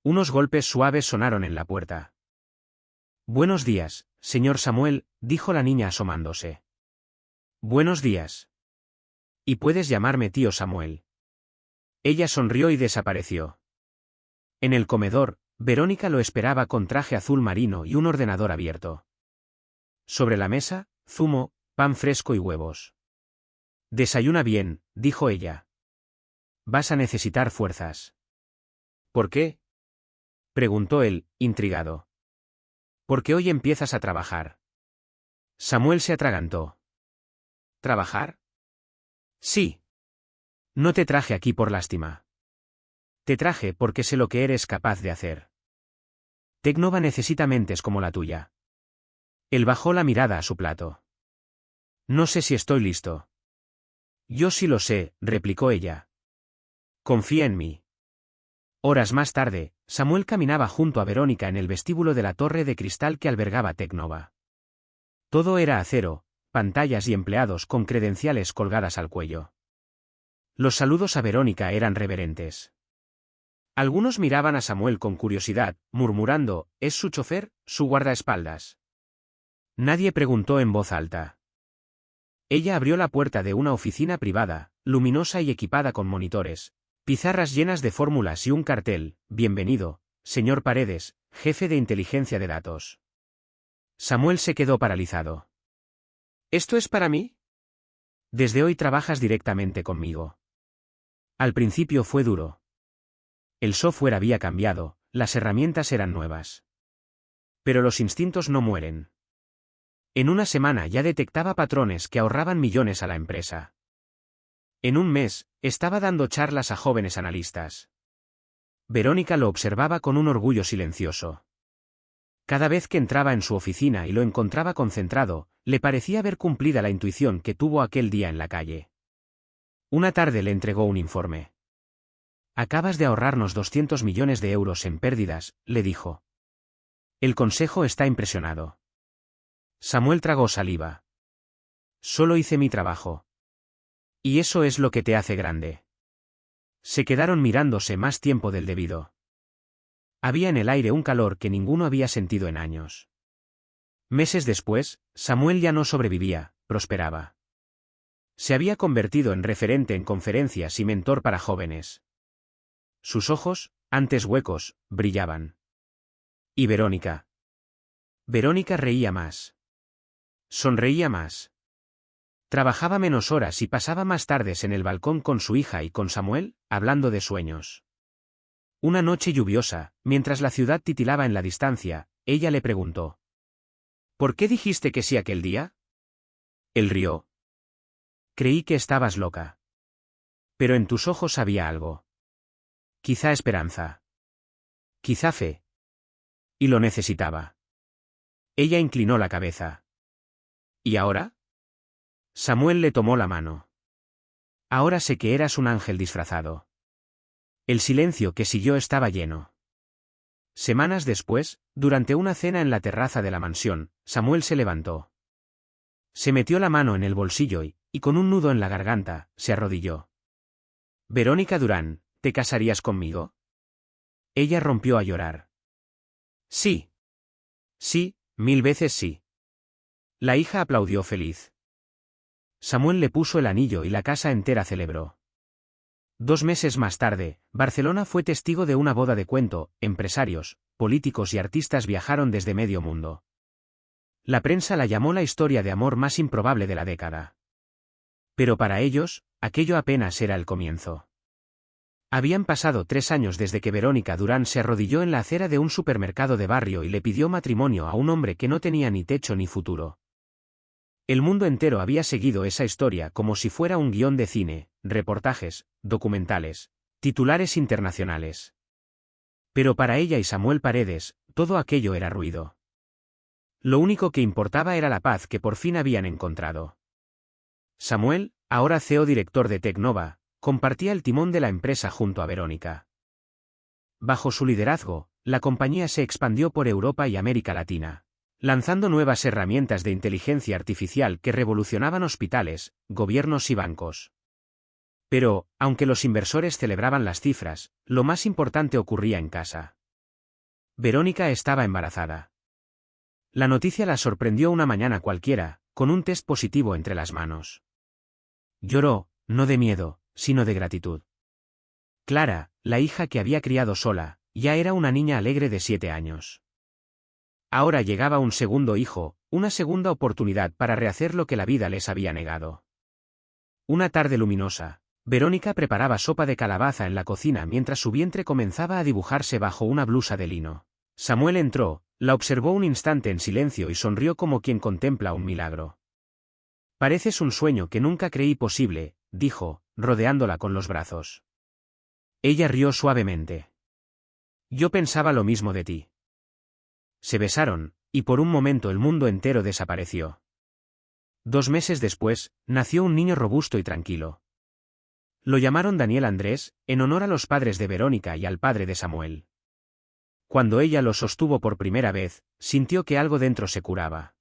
S1: Unos golpes suaves sonaron en la puerta. «Buenos días, señor Samuel», dijo la niña asomándose. «Buenos días. Y puedes llamarme tío Samuel». Ella sonrió y desapareció. En el comedor, Verónica lo esperaba con traje azul marino y un ordenador abierto. Sobre la mesa, zumo, pan fresco y huevos. «Desayuna bien», dijo ella. Vas a necesitar fuerzas. ¿Por qué? Preguntó él, intrigado. Porque hoy empiezas a trabajar. Samuel se atragantó. ¿Trabajar? Sí. No te traje aquí por lástima. Te traje porque sé lo que eres capaz de hacer. Tecnova necesita mentes como la tuya. Él bajó la mirada a su plato. No sé si estoy listo. Yo sí lo sé, replicó ella. Confía en mí. Horas más tarde, Samuel caminaba junto a Verónica en el vestíbulo de la torre de cristal que albergaba Tecnova. Todo era acero, pantallas y empleados con credenciales colgadas al cuello. Los saludos a Verónica eran reverentes. Algunos miraban a Samuel con curiosidad, murmurando, ¿es su chofer, su guardaespaldas? Nadie preguntó en voz alta. Ella abrió la puerta de una oficina privada, luminosa y equipada con monitores, pizarras llenas de fórmulas y un cartel, bienvenido, señor Paredes, jefe de inteligencia de datos. Samuel se quedó paralizado. ¿Esto es para mí? Desde hoy trabajas directamente conmigo. Al principio fue duro. El software había cambiado, las herramientas eran nuevas. Pero los instintos no mueren. En una semana ya detectaba patrones que ahorraban millones a la empresa. En un mes, estaba dando charlas a jóvenes analistas. Verónica lo observaba con un orgullo silencioso. Cada vez que entraba en su oficina y lo encontraba concentrado, le parecía ver cumplida la intuición que tuvo aquel día en la calle. Una tarde le entregó un informe. Acabas de ahorrarnos 200 millones de euros en pérdidas, le dijo. El consejo está impresionado. Samuel tragó saliva. Solo hice mi trabajo. Y eso es lo que te hace grande. Se quedaron mirándose más tiempo del debido. Había en el aire un calor que ninguno había sentido en años. Meses después, Samuel ya no sobrevivía, prosperaba. Se había convertido en referente en conferencias y mentor para jóvenes. Sus ojos, antes huecos, brillaban. ¿Y Verónica? Verónica reía más. Sonreía más. Trabajaba menos horas y pasaba más tardes en el balcón con su hija y con Samuel, hablando de sueños. Una noche lluviosa, mientras la ciudad titilaba en la distancia, ella le preguntó. ¿Por qué dijiste que sí aquel día? Él rió. Creí que estabas loca. Pero en tus ojos había algo. Quizá esperanza. Quizá fe. Y lo necesitaba. Ella inclinó la cabeza. ¿Y ahora? Samuel le tomó la mano. Ahora sé que eras un ángel disfrazado. El silencio que siguió estaba lleno. Semanas después, durante una cena en la terraza de la mansión, Samuel se levantó. Se metió la mano en el bolsillo y con un nudo en la garganta, se arrodilló. Verónica Durán, ¿te casarías conmigo? Ella rompió a llorar. Sí. Sí, 1000 veces sí. La hija aplaudió feliz. Samuel le puso el anillo y la casa entera celebró. 2 meses más tarde, Barcelona fue testigo de una boda de cuento, empresarios, políticos y artistas viajaron desde medio mundo. La prensa la llamó la historia de amor más improbable de la década. Pero para ellos, aquello apenas era el comienzo. Habían pasado 3 años desde que Verónica Durán se arrodilló en la acera de un supermercado de barrio y le pidió matrimonio a un hombre que no tenía ni techo ni futuro. El mundo entero había seguido esa historia como si fuera un guión de cine, reportajes, documentales, titulares internacionales. Pero para ella y Samuel Paredes, todo aquello era ruido. Lo único que importaba era la paz que por fin habían encontrado. Samuel, ahora CEO director de Tecnova, compartía el timón de la empresa junto a Verónica. Bajo su liderazgo, la compañía se expandió por Europa y América Latina, lanzando nuevas herramientas de inteligencia artificial que revolucionaban hospitales, gobiernos y bancos. Pero, aunque los inversores celebraban las cifras, lo más importante ocurría en casa. Verónica estaba embarazada. La noticia la sorprendió una mañana cualquiera, con un test positivo entre las manos. Lloró, no de miedo, sino de gratitud. Clara, la hija que había criado sola, ya era una niña alegre de 7 años. Ahora llegaba un segundo hijo, una segunda oportunidad para rehacer lo que la vida les había negado. Una tarde luminosa, Verónica preparaba sopa de calabaza en la cocina mientras su vientre comenzaba a dibujarse bajo una blusa de lino. Samuel entró, la observó un instante en silencio y sonrió como quien contempla un milagro. «Pareces un sueño que nunca creí posible», dijo, rodeándola con los brazos. Ella rió suavemente. «Yo pensaba lo mismo de ti». Se besaron, y por un momento el mundo entero desapareció. 2 meses después, nació un niño robusto y tranquilo. Lo llamaron Daniel Andrés, en honor a los padres de Verónica y al padre de Samuel. Cuando ella lo sostuvo por primera vez, sintió que algo dentro se curaba.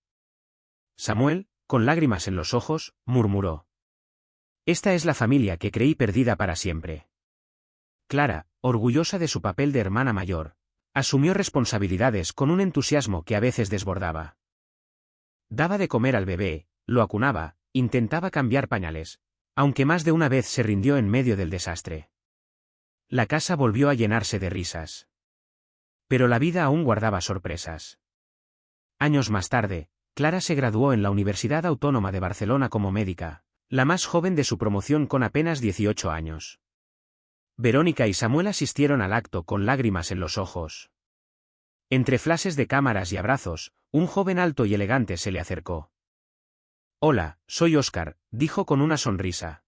S1: Samuel, con lágrimas en los ojos, murmuró: «Esta es la familia que creí perdida para siempre». Clara, orgullosa de su papel de hermana mayor, asumió responsabilidades con un entusiasmo que a veces desbordaba. Daba de comer al bebé, lo acunaba, intentaba cambiar pañales, aunque más de una vez se rindió en medio del desastre. La casa volvió a llenarse de risas. Pero la vida aún guardaba sorpresas. Años más tarde, Clara se graduó en la Universidad Autónoma de Barcelona como médica, la más joven de su promoción con apenas 18 años. Verónica y Samuel asistieron al acto con lágrimas en los ojos. Entre flashes de cámaras y abrazos, un joven alto y elegante se le acercó. «Hola, soy Óscar», dijo con una sonrisa.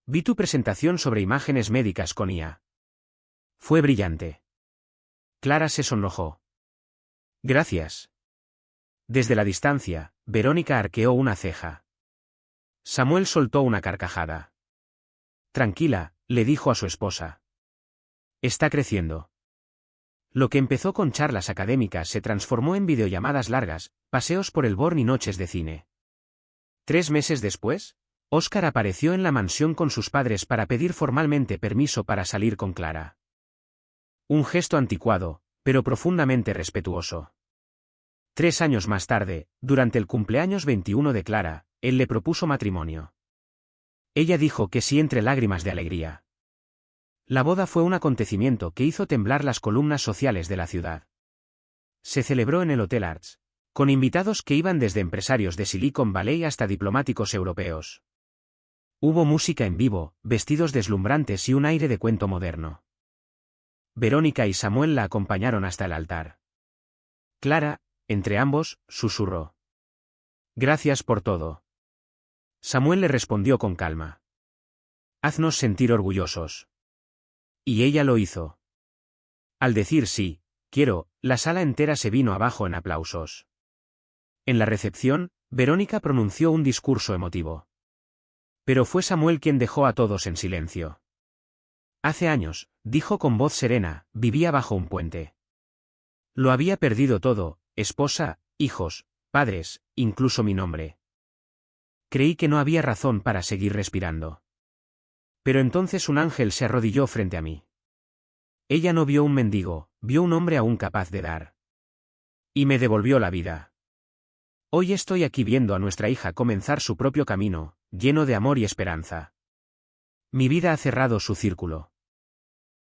S1: «Vi tu presentación sobre imágenes médicas con IA. Fue brillante». Clara se sonrojó. «Gracias». Desde la distancia, Verónica arqueó una ceja. Samuel soltó una carcajada. «Tranquila», le dijo a su esposa. «Está creciendo». Lo que empezó con charlas académicas se transformó en videollamadas largas, paseos por el Born y noches de cine. 3 meses después, Óscar apareció en la mansión con sus padres para pedir formalmente permiso para salir con Clara. Un gesto anticuado, pero profundamente respetuoso. 3 años más tarde, durante el cumpleaños 21 de Clara, él le propuso matrimonio. Ella dijo que sí entre lágrimas de alegría. La boda fue un acontecimiento que hizo temblar las columnas sociales de la ciudad. Se celebró en el Hotel Arts, con invitados que iban desde empresarios de Silicon Valley hasta diplomáticos europeos. Hubo música en vivo, vestidos deslumbrantes y un aire de cuento moderno. Verónica y Samuel la acompañaron hasta el altar. Clara, entre ambos, susurró: «Gracias por todo». Samuel le respondió con calma: «Haznos sentir orgullosos». Y ella lo hizo. Al decir sí, quiero, la sala entera se vino abajo en aplausos. En la recepción, Verónica pronunció un discurso emotivo. Pero fue Samuel quien dejó a todos en silencio. «Hace años», dijo con voz serena, «vivía bajo un puente. Lo había perdido todo, esposa, hijos, padres, incluso mi nombre. Creí que no había razón para seguir respirando. Pero entonces un ángel se arrodilló frente a mí. Ella no vio un mendigo, vio un hombre aún capaz de dar. Y me devolvió la vida. Hoy estoy aquí viendo a nuestra hija comenzar su propio camino, lleno de amor y esperanza. Mi vida ha cerrado su círculo».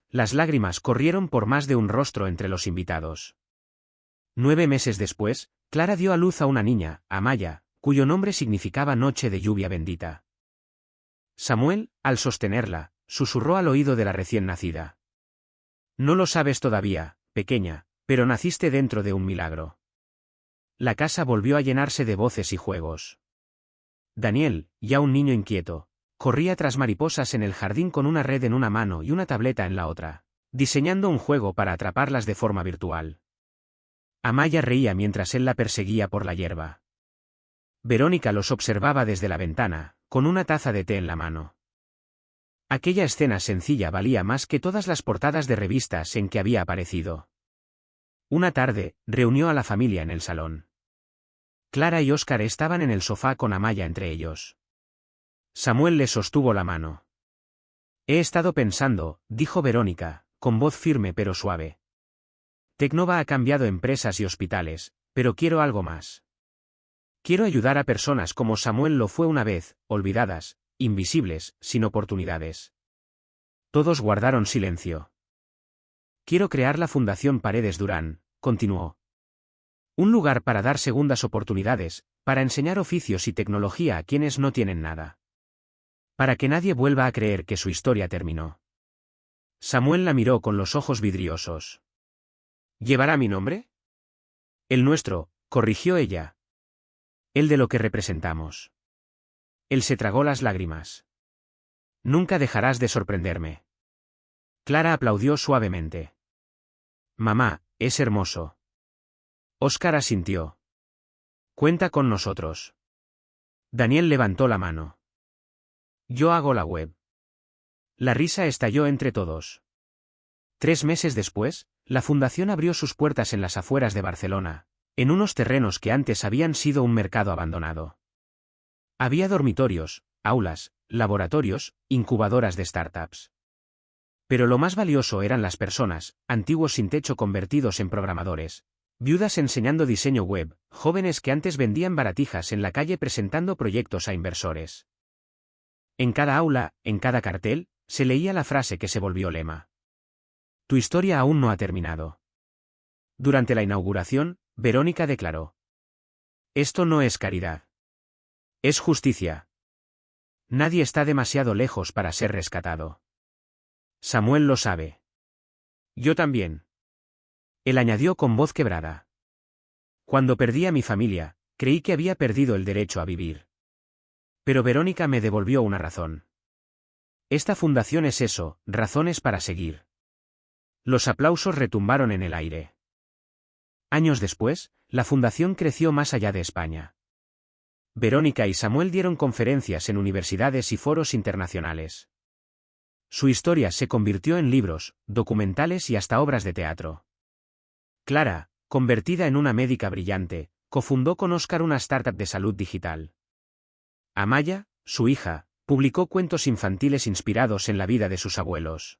S1: Las lágrimas corrieron por más de un rostro entre los invitados. 9 meses después, Clara dio a luz a una niña, Amaya, cuyo nombre significaba noche de lluvia bendita. Samuel, al sostenerla, susurró al oído de la recién nacida: «No lo sabes todavía, pequeña, pero naciste dentro de un milagro». La casa volvió a llenarse de voces y juegos. Daniel, ya un niño inquieto, corría tras mariposas en el jardín con una red en una mano y una tableta en la otra, diseñando un juego para atraparlas de forma virtual. Amaya reía mientras él la perseguía por la hierba. Verónica los observaba desde la ventana, con una taza de té en la mano. Aquella escena sencilla valía más que todas las portadas de revistas en que había aparecido. Una tarde, reunió a la familia en el salón. Clara y Óscar estaban en el sofá con Amaya entre ellos. Samuel le sostuvo la mano. «He estado pensando», dijo Verónica, con voz firme pero suave. «Tecnova ha cambiado empresas y hospitales, pero quiero algo más. Quiero ayudar a personas como Samuel lo fue una vez, olvidadas, invisibles, sin oportunidades». Todos guardaron silencio. «Quiero crear la Fundación Paredes Durán», continuó. «Un lugar para dar segundas oportunidades, para enseñar oficios y tecnología a quienes no tienen nada. Para que nadie vuelva a creer que su historia terminó. Samuel la miró con los ojos vidriosos. ¿Llevará mi nombre? El nuestro, corrigió ella. El de lo que representamos. Él se tragó las lágrimas. Nunca dejarás de sorprenderme. Clara aplaudió suavemente. Mamá, es hermoso. Óscar asintió. Cuenta con nosotros. Daniel levantó la mano. Yo hago la web. La risa estalló entre todos. 3 meses después, la fundación abrió sus puertas en las afueras de Barcelona, en unos terrenos que antes habían sido un mercado abandonado. Había dormitorios, aulas, laboratorios, incubadoras de startups. Pero lo más valioso eran las personas, antiguos sin techo convertidos en programadores, viudas enseñando diseño web, jóvenes que antes vendían baratijas en la calle presentando proyectos a inversores. En cada aula, en cada cartel, se leía la frase que se volvió lema. Tu historia aún no ha terminado. Durante la inauguración, Verónica declaró. Esto no es caridad. Es justicia. Nadie está demasiado lejos para ser rescatado. Samuel lo sabe. Yo también. Él añadió con voz quebrada. Cuando perdí a mi familia, creí que había perdido el derecho a vivir. Pero Verónica me devolvió una razón. Esta fundación es eso, razones para seguir. Los aplausos retumbaron en el aire. Años después, la fundación creció más allá de España. Verónica y Samuel dieron conferencias en universidades y foros internacionales. Su historia se convirtió en libros, documentales y hasta obras de teatro. Clara, convertida en una médica brillante, cofundó con Óscar una startup de salud digital. Amaya, su hija, publicó cuentos infantiles inspirados en la vida de sus abuelos.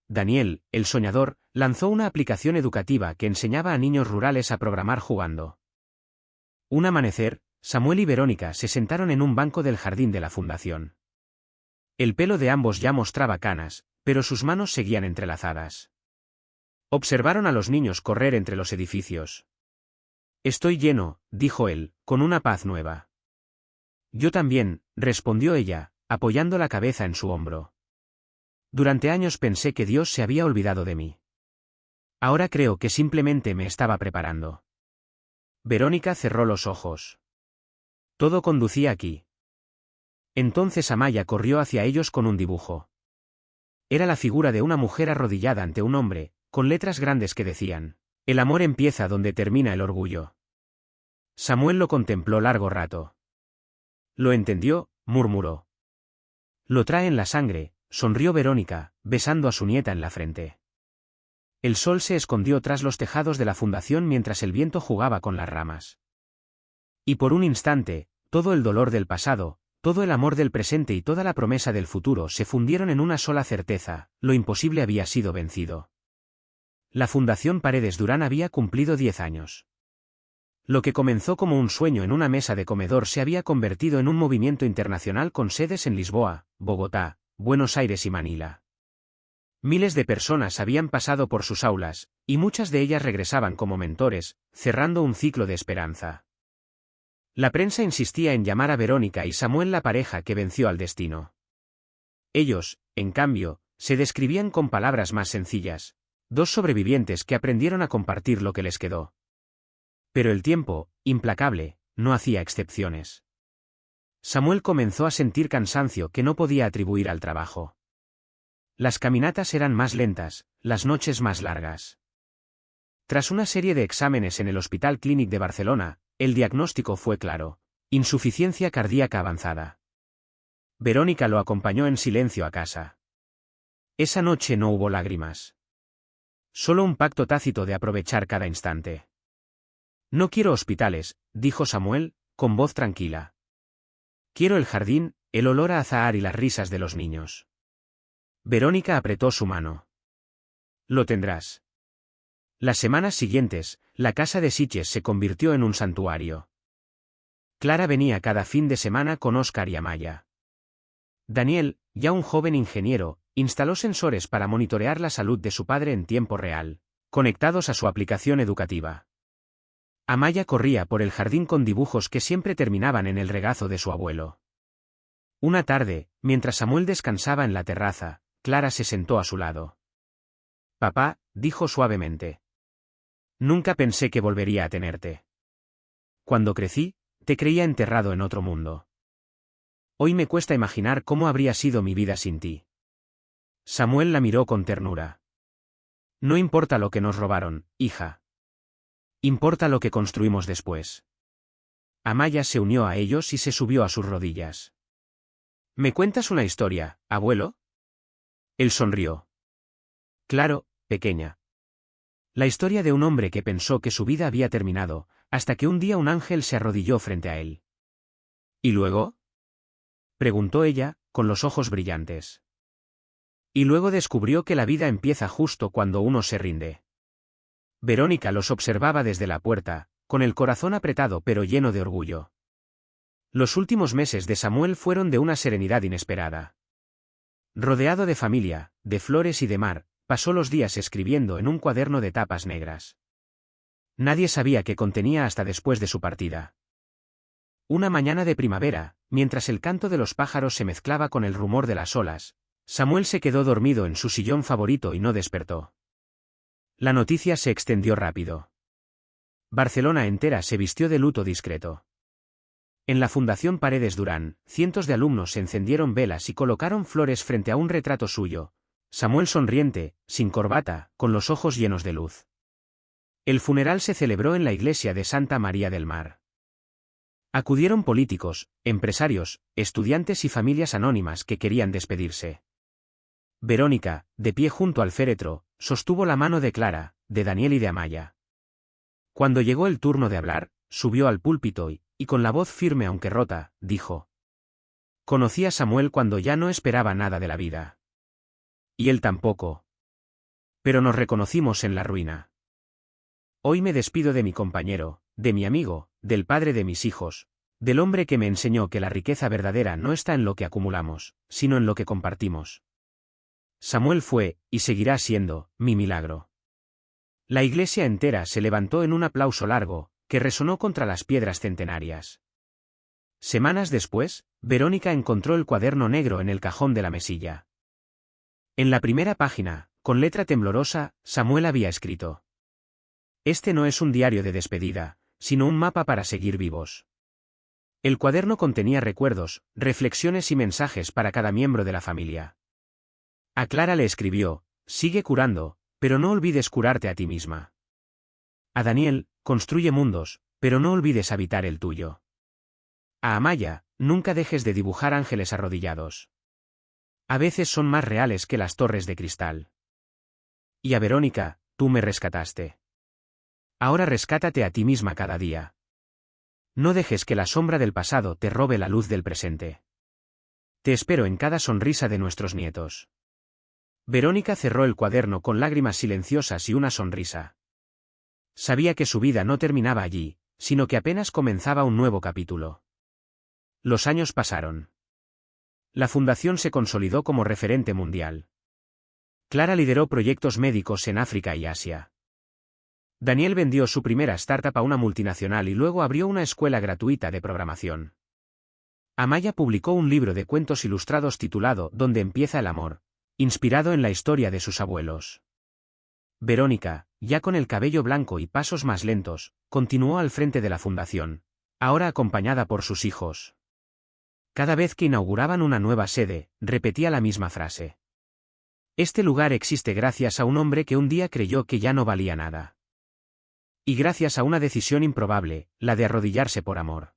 S1: Daniel, el soñador, lanzó una aplicación educativa que enseñaba a niños rurales a programar jugando. Un amanecer, Samuel y Verónica se sentaron en un banco del jardín de la fundación. El pelo de ambos ya mostraba canas, pero sus manos seguían entrelazadas. Observaron a los niños correr entre los edificios. Estoy lleno, dijo él, con una paz nueva. Yo también, respondió ella, apoyando la cabeza en su hombro. Durante años pensé que Dios se había olvidado de mí. Ahora creo que simplemente me estaba preparando. Verónica cerró los ojos. Todo conducía aquí. Entonces Amaya corrió hacia ellos con un dibujo. Era la figura de una mujer arrodillada ante un hombre, con letras grandes que decían, el amor empieza donde termina el orgullo. Samuel lo contempló largo rato. Lo entendió, murmuró. Lo trae en la sangre, sonrió Verónica, besando a su nieta en la frente. El sol se escondió tras los tejados de la fundación mientras el viento jugaba con las ramas. Y por un instante, todo el dolor del pasado, todo el amor del presente y toda la promesa del futuro se fundieron en una sola certeza: lo imposible había sido vencido. La Fundación Paredes Durán había cumplido 10 años. Lo que comenzó como un sueño en una mesa de comedor se había convertido en un movimiento internacional con sedes en Lisboa, Bogotá, Buenos Aires y Manila. Miles de personas habían pasado por sus aulas, y muchas de ellas regresaban como mentores, cerrando un ciclo de esperanza. La prensa insistía en llamar a Verónica y Samuel la pareja que venció al destino. Ellos, en cambio, se describían con palabras más sencillas: dos sobrevivientes que aprendieron a compartir lo que les quedó. Pero el tiempo, implacable, no hacía excepciones. Samuel comenzó a sentir cansancio que no podía atribuir al trabajo. Las caminatas eran más lentas, las noches más largas. Tras una serie de exámenes en el Hospital Clínic de Barcelona, el diagnóstico fue claro: insuficiencia cardíaca avanzada. Verónica lo acompañó en silencio a casa. Esa noche no hubo lágrimas. Solo un pacto tácito de aprovechar cada instante. No quiero hospitales, dijo Samuel, con voz tranquila. Quiero el jardín, el olor a azahar y las risas de los niños. Verónica apretó su mano. Lo tendrás. Las semanas siguientes, la casa de Sitges se convirtió en un santuario. Clara venía cada fin de semana con Óscar y Amaya. Daniel, ya un joven ingeniero, instaló sensores para monitorear la salud de su padre en tiempo real, conectados a su aplicación educativa. Amaya corría por el jardín con dibujos que siempre terminaban en el regazo de su abuelo. Una tarde, Mientras Samuel descansaba en la terraza, Clara se sentó a su lado. «Papá», dijo suavemente. «Nunca pensé que volvería a tenerte. Cuando crecí, te creía enterrado en otro mundo. Hoy me cuesta imaginar cómo habría sido mi vida sin ti». Samuel la miró con ternura. «No importa lo que nos robaron, hija. Importa lo que construimos después». Amaya se unió a ellos y se subió a sus rodillas. «¿Me cuentas una historia, abuelo?» Él sonrió. «Claro, pequeña. La historia de un hombre que pensó que su vida había terminado, hasta que un día un ángel se arrodilló frente a él». «¿Y luego?», preguntó ella, con los ojos brillantes. «Y luego descubrió que la vida empieza justo cuando uno se rinde». Verónica los observaba desde la puerta, con el corazón apretado pero lleno de orgullo. Los últimos meses de Samuel fueron de una serenidad inesperada. Rodeado de familia, de flores y de mar, pasó los días escribiendo en un cuaderno de tapas negras. Nadie sabía qué contenía hasta después de su partida. Una mañana de primavera, mientras el canto de los pájaros se mezclaba con el rumor de las olas, Samuel se quedó dormido en su sillón favorito y no despertó. La noticia se extendió rápido. Barcelona entera se vistió de luto discreto. En la Fundación Paredes Durán, cientos de alumnos encendieron velas y colocaron flores frente a un retrato suyo, Samuel sonriente, sin corbata, con los ojos llenos de luz. El funeral se celebró en la iglesia de Santa María del Mar. Acudieron políticos, empresarios, estudiantes y familias anónimas que querían despedirse. Verónica, de pie junto al féretro, sostuvo la mano de Clara, de Daniel y de Amaya. Cuando llegó el turno de hablar, subió al púlpito y con la voz firme aunque rota, dijo: «Conocí a Samuel cuando ya no esperaba nada de la vida. Y él tampoco. Pero nos reconocimos en la ruina. Hoy me despido de mi compañero, de mi amigo, del padre de mis hijos, del hombre que me enseñó que la riqueza verdadera no está en lo que acumulamos, sino en lo que compartimos. Samuel fue, y seguirá siendo, mi milagro». La iglesia entera se levantó en un aplauso largo, que resonó contra las piedras centenarias. Semanas después, Verónica encontró el cuaderno negro en el cajón de la mesilla. En la primera página, con letra temblorosa, Samuel había escrito: «Este no es un diario de despedida, sino un mapa para seguir vivos». El cuaderno contenía recuerdos, reflexiones y mensajes para cada miembro de la familia. A Clara le escribió: «Sigue curando, pero no olvides curarte a ti misma». A Daniel: «Construye mundos, pero no olvides habitar el tuyo». A Amaya: «Nunca dejes de dibujar ángeles arrodillados. A veces son más reales que las torres de cristal». Y a Verónica: «Tú me rescataste. Ahora rescátate a ti misma cada día. No dejes que la sombra del pasado te robe la luz del presente. Te espero en cada sonrisa de nuestros nietos». Verónica cerró el cuaderno con lágrimas silenciosas y una sonrisa. Sabía que su vida no terminaba allí, sino que apenas comenzaba un nuevo capítulo. Los años pasaron. La fundación se consolidó como referente mundial. Clara lideró proyectos médicos en África y Asia. Daniel vendió su primera startup a una multinacional y luego abrió una escuela gratuita de programación. Amaya publicó un libro de cuentos ilustrados titulado «Donde empieza el amor», inspirado en la historia de sus abuelos. Verónica, ya con el cabello blanco y pasos más lentos, continuó al frente de la fundación, ahora acompañada por sus hijos. Cada vez que inauguraban una nueva sede, repetía la misma frase: «Este lugar existe gracias a un hombre que un día creyó que ya no valía nada. Y gracias a una decisión improbable, la de arrodillarse por amor».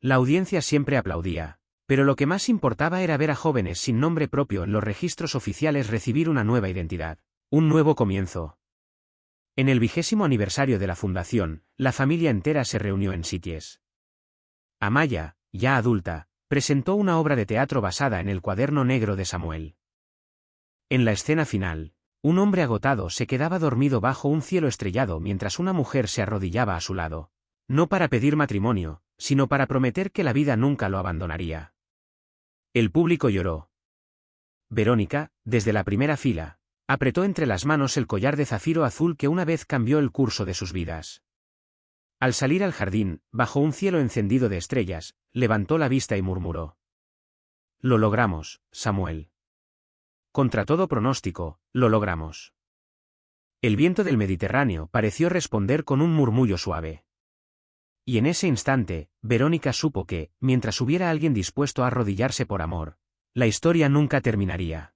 S1: La audiencia siempre aplaudía, pero lo que más importaba era ver a jóvenes sin nombre propio en los registros oficiales recibir una nueva identidad, un nuevo comienzo. En el 20º aniversario de la fundación, la familia entera se reunió en Sitges. Amaya, ya adulta, presentó una obra de teatro basada en el cuaderno negro de Samuel. En la escena final, un hombre agotado se quedaba dormido bajo un cielo estrellado mientras una mujer se arrodillaba a su lado, no para pedir matrimonio, sino para prometer que la vida nunca lo abandonaría. El público lloró. Verónica, desde la primera fila, apretó entre las manos el collar de zafiro azul que una vez cambió el curso de sus vidas. Al salir al jardín, bajo un cielo encendido de estrellas, levantó la vista y murmuró: Lo logramos, Samuel. Contra todo pronóstico, lo logramos. El viento del Mediterráneo pareció responder con un murmullo suave. Y en ese instante, Verónica supo que, mientras hubiera alguien dispuesto a arrodillarse por amor, la historia nunca terminaría.